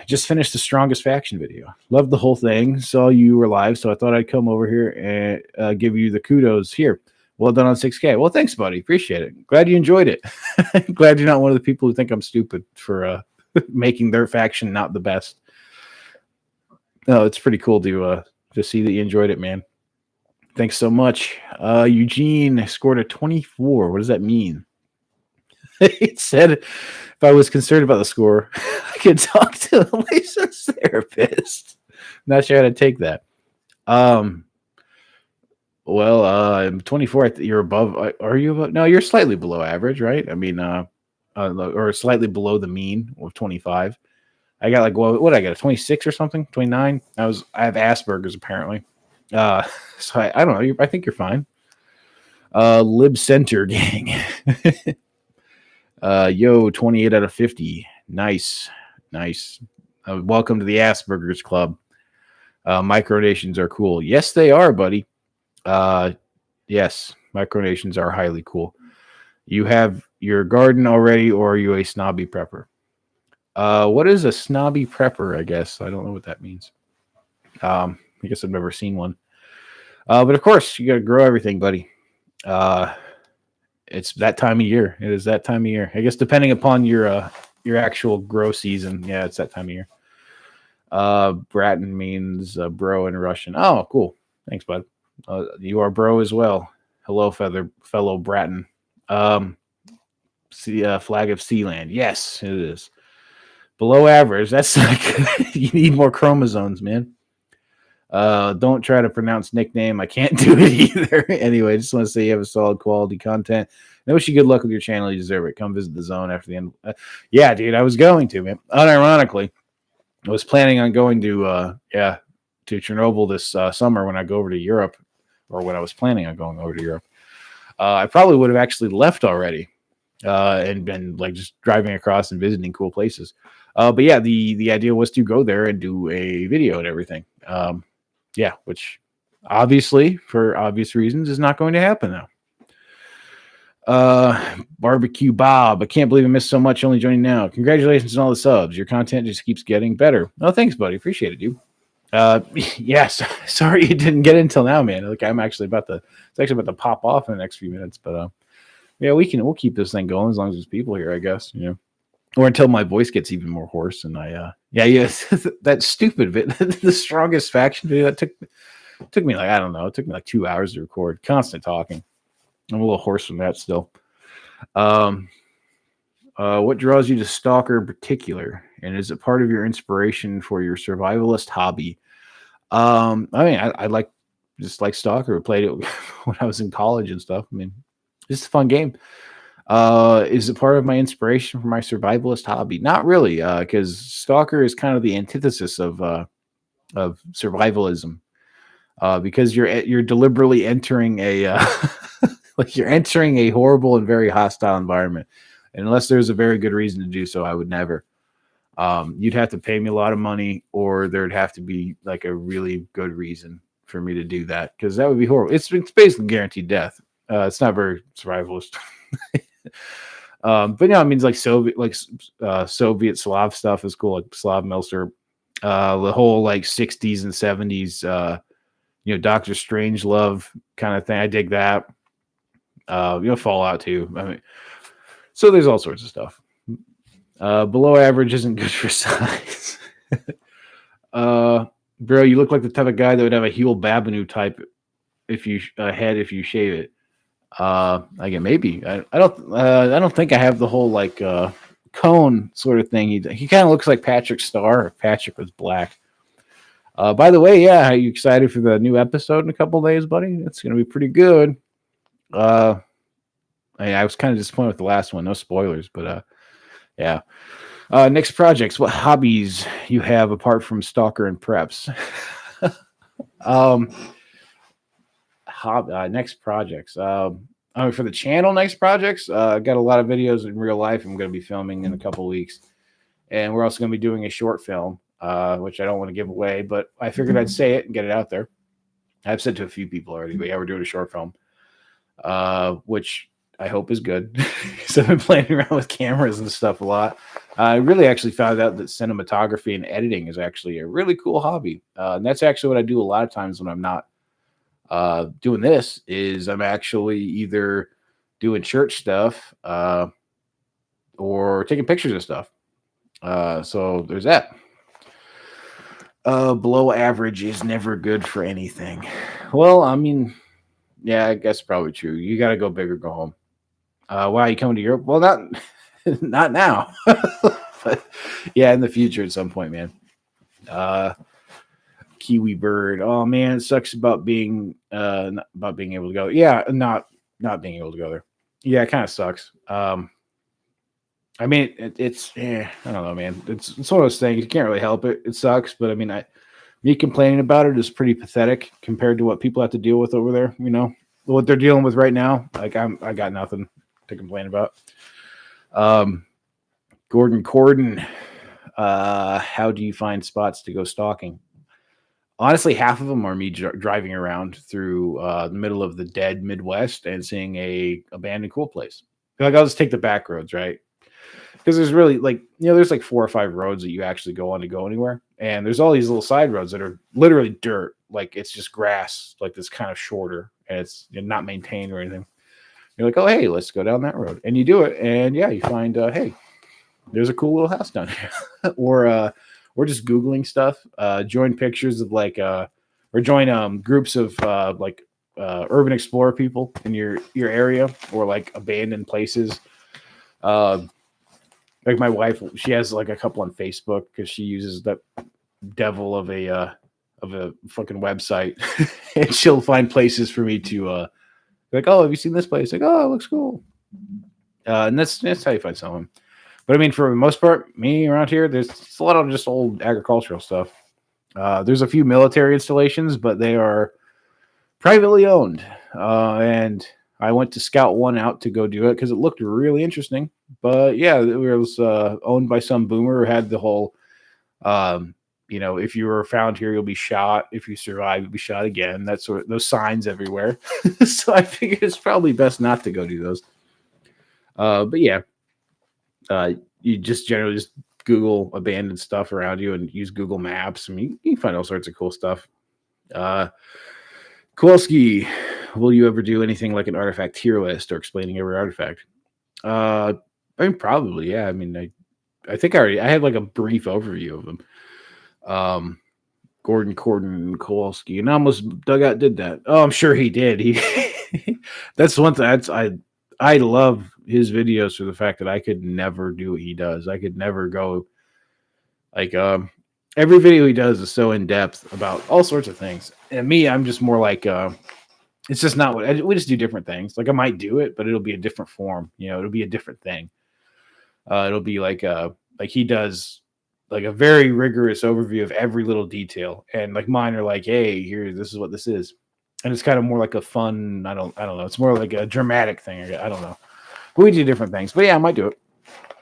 Just finished the Strongest Faction video. Loved the whole thing. Saw you were live, so I thought I'd come over here and give you the kudos here. Well done on 6K. Well, thanks, buddy. Appreciate it. Glad you enjoyed it. Glad you're not one of the people who think I'm stupid for making their faction not the best. No, it's pretty cool to see that you enjoyed it, man. Thanks so much. Eugene scored a 24. What does that mean? It said if I was concerned about the score, I could talk to a licensed therapist. Not sure how to take that. Well, I'm 24. You're above. Are you above? No, you're slightly below average, right? I mean, or slightly below the mean of 25. I got like what I got a 26 or something, 29. I have Asperger's apparently. Uh, so I don't know. I think you're fine. Lib Center gang. Yo, 28 out of 50. Nice. Welcome to the Asperger's Club. Micronations are cool. Yes, they are, buddy. Yes, micronations are highly cool. You have your garden already, or are you a snobby prepper? What is a snobby prepper? I guess I don't know what that means. I guess I've never seen one. But of course, you got to grow everything, buddy. It's that time of year. It is that time of year. I guess depending upon your actual grow season. Yeah, it's that time of year. Bratton means bro in Russian. Oh, cool. Thanks, bud. You are bro as well. Hello, fellow Bratton. Flag of Sealand. Yes, it is. Below average. That's not good. You need more chromosomes, man. Don't try to pronounce nickname. I can't do it either. Anyway, I just want to say you have a solid quality content. I wish you good luck with your channel. You deserve it. Come visit the zone after the end. Yeah, dude, I was going to, man. Unironically, I was planning on going to Chernobyl this summer when I go over to Europe, or when I was planning on going over to Europe. I probably would have actually left already and been like just driving across and visiting cool places. But yeah, the idea was to go there and do a video and everything. Which obviously, for obvious reasons, is not going to happen now. Barbecue Bob, I can't believe I missed so much. Only joining now. Congratulations on all the subs. Your content just keeps getting better. Oh, thanks, buddy. Appreciate it, dude. Yes. Sorry you didn't get it until now, man. Like I'm actually about to. It's actually about to pop off in the next few minutes, but yeah, we'll keep this thing going as long as there's people here, I guess. You know, or until my voice gets even more hoarse and that stupid bit, the strongest faction video that took me like I don't know. It took me like 2 hours to record. Constant talking. I'm a little hoarse from that still. What draws you to Stalker in particular, and is it part of your inspiration for your survivalist hobby? I mean, I like Stalker. I played it when I was in college and stuff. I mean, it's a fun game. Is it part of my inspiration for my survivalist hobby? Not really, because Stalker is kind of the antithesis of survivalism. Because you're deliberately entering a like you're entering a horrible and very hostile environment. And unless there's a very good reason to do so, I would never. You'd have to pay me a lot of money, or there'd have to be like a really good reason for me to do that, because that would be horrible. It's basically guaranteed death. It's not very survivalist. But no, it means like Soviet Slav stuff is cool, like Slav Melser. The whole like 60s and 70s, Doctor Strangelove kind of thing. I dig that. Fallout too. I mean, so there's all sorts of stuff. Below average isn't good for size. Bro, you look like the type of guy that would have a heel Babanu type if you shave it. Again, maybe I don't think I have the whole like cone sort of thing. He kind of looks like Patrick Star if Patrick was black. By the way, yeah, are you excited for the new episode in a couple days, buddy? It's gonna be pretty good. I was kind of disappointed with the last one. No spoilers, but yeah. Next projects. What hobbies you have apart from Stalker and preps? Next projects. For the channel, next projects. I've got a lot of videos in real life I'm going to be filming in a couple weeks, and we're also going to be doing a short film, which I don't want to give away, but I figured I'd say it and get it out there. I've said to a few people already, but yeah, we're doing a short film, which I hope is good. So I've been playing around with cameras and stuff a lot. I really actually found out that cinematography and editing is actually a really cool hobby. And that's actually what I do a lot of times when I'm not doing this, is I'm actually either doing church stuff or taking pictures of stuff. So there's that. Below average is never good for anything. Well, I mean, yeah, I guess probably true. You got to go big or go home. Why are you coming to Europe? Well, not Not now. But yeah, in the future at some point, man. Kiwi bird. Oh man, it sucks about being about being able to go. Yeah, not being able to go there. Yeah, it kind of sucks. I mean, it's I don't know, man. It's one of those things. You can't really help it. It sucks, but I mean, me complaining about it is pretty pathetic compared to what people have to deal with over there. You know what they're dealing with right now. Like I got nothing to complain about. Gordon Corden, how do you find spots to go stalking? Honestly, half of them are me driving around through the middle of the dead Midwest and seeing a abandoned cool place. Like I'll just take the back roads, right? Because there's really there's like 4 or 5 roads that you actually go on to go anywhere, and there's all these little side roads that are literally dirt, like it's just grass, like this kind of shorter, and it's not maintained or anything. You're like, oh hey, let's go down that road, and you do it, and yeah, you find hey, there's a cool little house down here, or just Googling stuff, join pictures of or join groups of urban explorer people in your area, or like abandoned places. Like my wife, she has like a couple on Facebook because she uses that devil of a fucking website, and she'll find places for me to like, oh, have you seen this place? Like, oh, it looks cool. And that's how you find someone. But I mean, for the most part, me around here, there's a lot of just old agricultural stuff. There's a few military installations, but they are privately owned. And I went to scout one out to go do it because it looked really interesting. But yeah, it was owned by some boomer who had the whole, if you were found here, you'll be shot. If you survive, you'll be shot again. That sort of those signs everywhere. So I figured it's probably best not to go do those. But yeah. You just generally just Google abandoned stuff around you and use Google Maps. I mean, you can find all sorts of cool stuff. Kowalski, will you ever do anything like an artifact tier list or explaining every artifact? I mean, probably, yeah. I mean, I think I had like a brief overview of them. Gordon Corden Kowalski, and almost Dugout did that. Oh, I'm sure he did. He that's one thing. I love his videos for the fact that I could never do what he does. I could never go like every video he does is so in depth about all sorts of things. And me, I'm just more like it's just not what we just do different things. Like I might do it, but it'll be a different form. It'll be a different thing. It'll be like he does like a very rigorous overview of every little detail, and like mine are like, hey, here, this is what this is. And it's kind of more like a fun, I don't know. It's more like a dramatic thing. I don't know. But we do different things. But yeah, I might do it.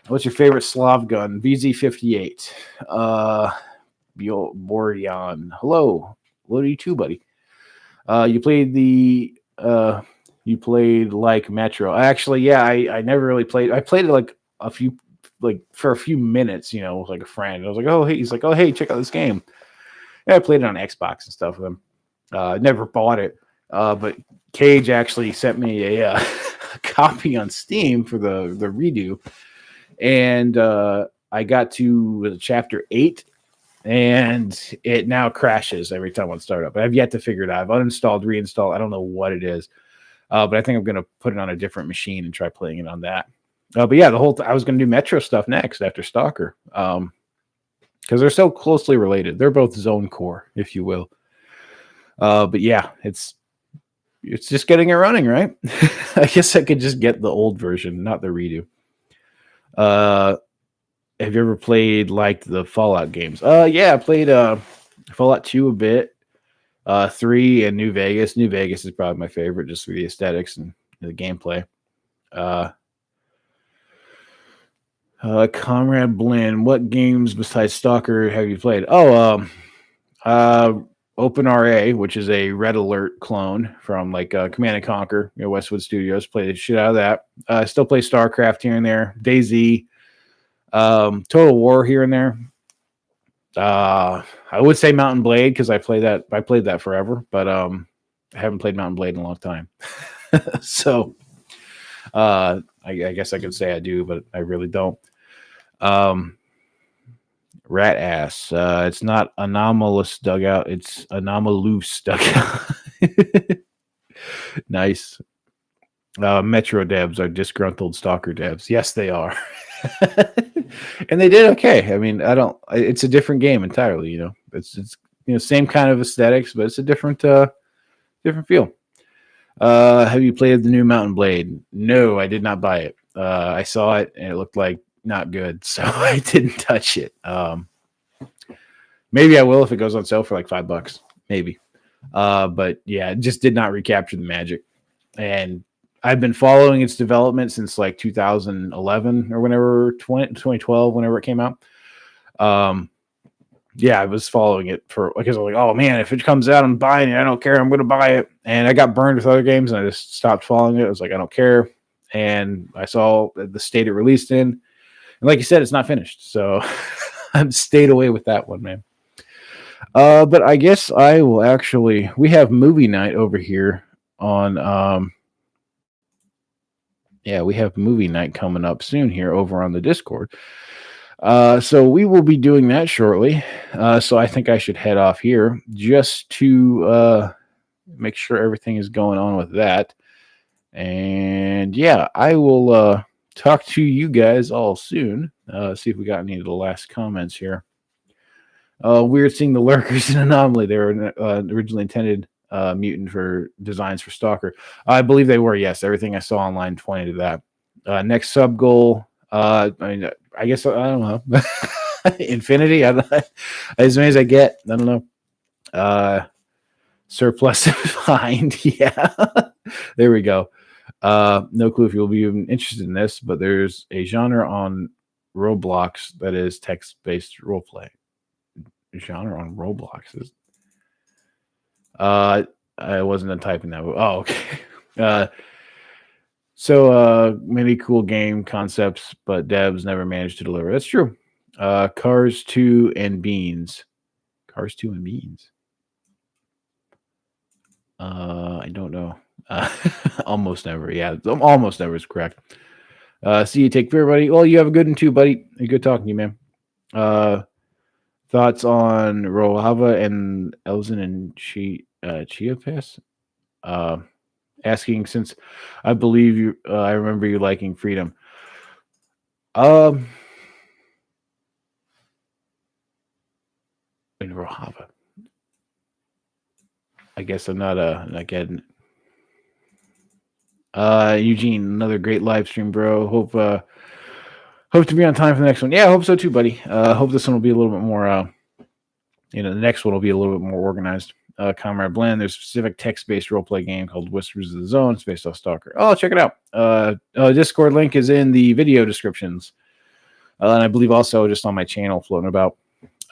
What's your favorite Slav gun? VZ58. Borian. Hello. What are you too, buddy? You played like Metro. Actually, yeah, I never really played. I played it like for a few minutes, with like a friend. I was like, oh, hey. He's like, oh, hey, check out this game. Yeah, I played it on Xbox and stuff with him. Never bought it, but Cage actually sent me a copy on Steam for the redo, and I got to chapter 8, and it now crashes every time I start up. I've yet to figure it out. I've uninstalled, reinstalled. I don't know what it is, but I think I'm gonna put it on a different machine and try playing it on that. But yeah, I was gonna do Metro stuff next after Stalker, because they're so closely related. They're both Zone Core, if you will. But yeah, it's just getting it running, right? I guess I could just get the old version, not the redo. Have you ever played like the Fallout games? Yeah, I played Fallout 2 a bit, 3 and New Vegas. New Vegas is probably my favorite just for the aesthetics and the gameplay. Comrade Blinn, what games besides Stalker have you played? OpenRA, which is a Red Alert clone from like Command & Conquer, Westwood Studios. Play the shit out of that. I still play StarCraft here and there. DayZ, Total War here and there. I would say Mountain Blade because I played that forever, but I haven't played Mountain Blade in a long time. So I guess I could say I do, but I really don't. Rat ass. It's not anomalous dugout. It's anomalous dugout. Nice. Metro devs are disgruntled Stalker devs. Yes, they are. And they did okay. I mean, it's a different game entirely, It's same kind of aesthetics, but it's a different feel. Have you played the new Mountain Blade? No, I did not buy it. I saw it and it looked like not good, so I didn't touch it. Maybe I will if it goes on sale for like $5, maybe. But yeah, it just did not recapture the magic. And I've been following its development since like 2011 or whenever 2012, whenever it came out. Yeah, I was following it because I was like, oh man, if it comes out, I'm buying it. I don't care. I'm going to buy it. And I got burned with other games and I just stopped following it. I was like, I don't care. And I saw the state it released in. And like you said, it's not finished. So I've stayed away with that one, man. But I guess I will we have movie night over here on, we have movie night coming up soon here over on the Discord. So we will be doing that shortly. So I think I should head off here just to make sure everything is going on with that. And yeah, I will talk to you guys all soon. See if we got any of the last comments here. Weird seeing the lurkers in Anomaly. They were originally intended mutant for designs for Stalker. I believe they were, yes. Everything I saw online pointed to that. Next sub goal. I mean, I guess I don't know. Infinity. As many as I get. I don't know. Surplus behind. Yeah. There we go. No clue if you'll be even interested in this, but there's a genre on Roblox that is text-based roleplay. Genre on Roblox. I wasn't typing that. Oh, okay. So many cool game concepts, but devs never managed to deliver. That's true. Cars 2 and Beans. Cars 2 and Beans. I don't know. Almost never. Yeah, almost never is correct. See you, take care, buddy. Well, you have a good one too, buddy. Good talking to you, man. Thoughts on Rojava and Elzen and Chiapas? Asking since I believe you, I remember you liking Freedom. In Rojava. I guess I'm not getting. Eugene, another great live stream, bro. Hope to be on time for the next one. Yeah, I hope so too, buddy. Hope this one will be a little bit more. The next one will be a little bit more organized. Comrade Blend, there's a specific text-based roleplay game called Whispers of the Zone. It's based off Stalker. Oh, check it out. Discord link is in the video descriptions. And I believe also just on my channel floating about.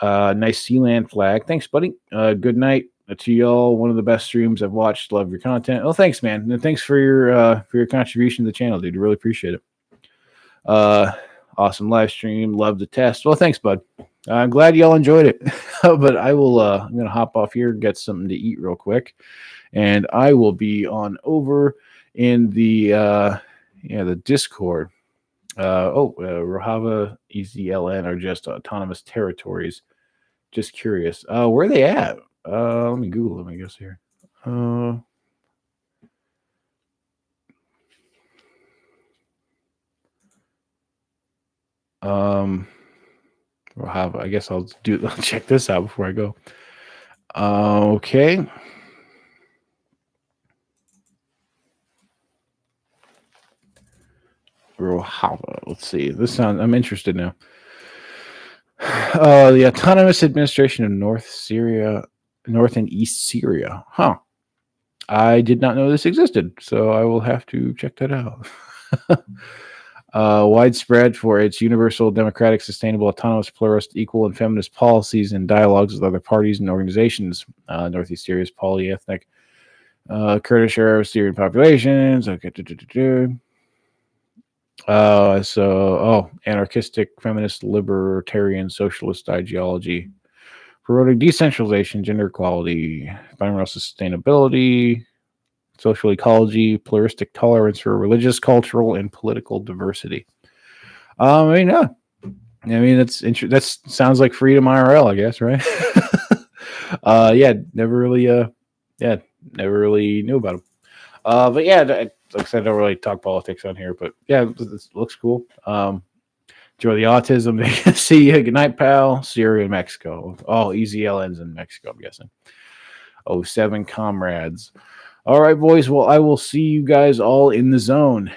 Nice Sealand flag. Thanks, buddy. Good night to y'all. One of the best streams I've watched. Love your content. Oh, thanks, man. And thanks for your contribution to the channel, dude. I really appreciate it. Awesome live stream. Love the test. Well, thanks, bud. I'm glad y'all enjoyed it. But I will. I'm gonna hop off here and get something to eat real quick, and I will be on over in the Discord. Rojava, EZLN are just autonomous territories. Just curious. Where are they at? Let me Google them, I guess, here. Rojava. I guess I'll check this out before I go. Okay. Rojava. Let's see. I'm interested now. The Autonomous Administration of North and East Syria. Huh. I did not know this existed, so I will have to check that out. Widespread for its universal, democratic, sustainable, autonomous, pluralist, equal, and feminist policies and dialogues with other parties and organizations. Northeast Syria's polyethnic, Kurdish, Arab, Syrian populations. Okay. Anarchistic, feminist, libertarian, socialist ideology, promoting decentralization, gender equality, environmental sustainability, social ecology, pluralistic tolerance for religious, cultural, and political diversity. That sounds like freedom IRL, I guess, right? Never really knew about them. But yeah, like I said, I don't really talk politics on here, but yeah, this looks cool. Enjoy the autism. See you. Good night, pal. Syria and Mexico. Oh, easy LNs in Mexico, I'm guessing. 07 comrades. All right, boys. Well, I will see you guys all in the zone.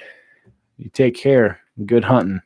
You take care. Good hunting.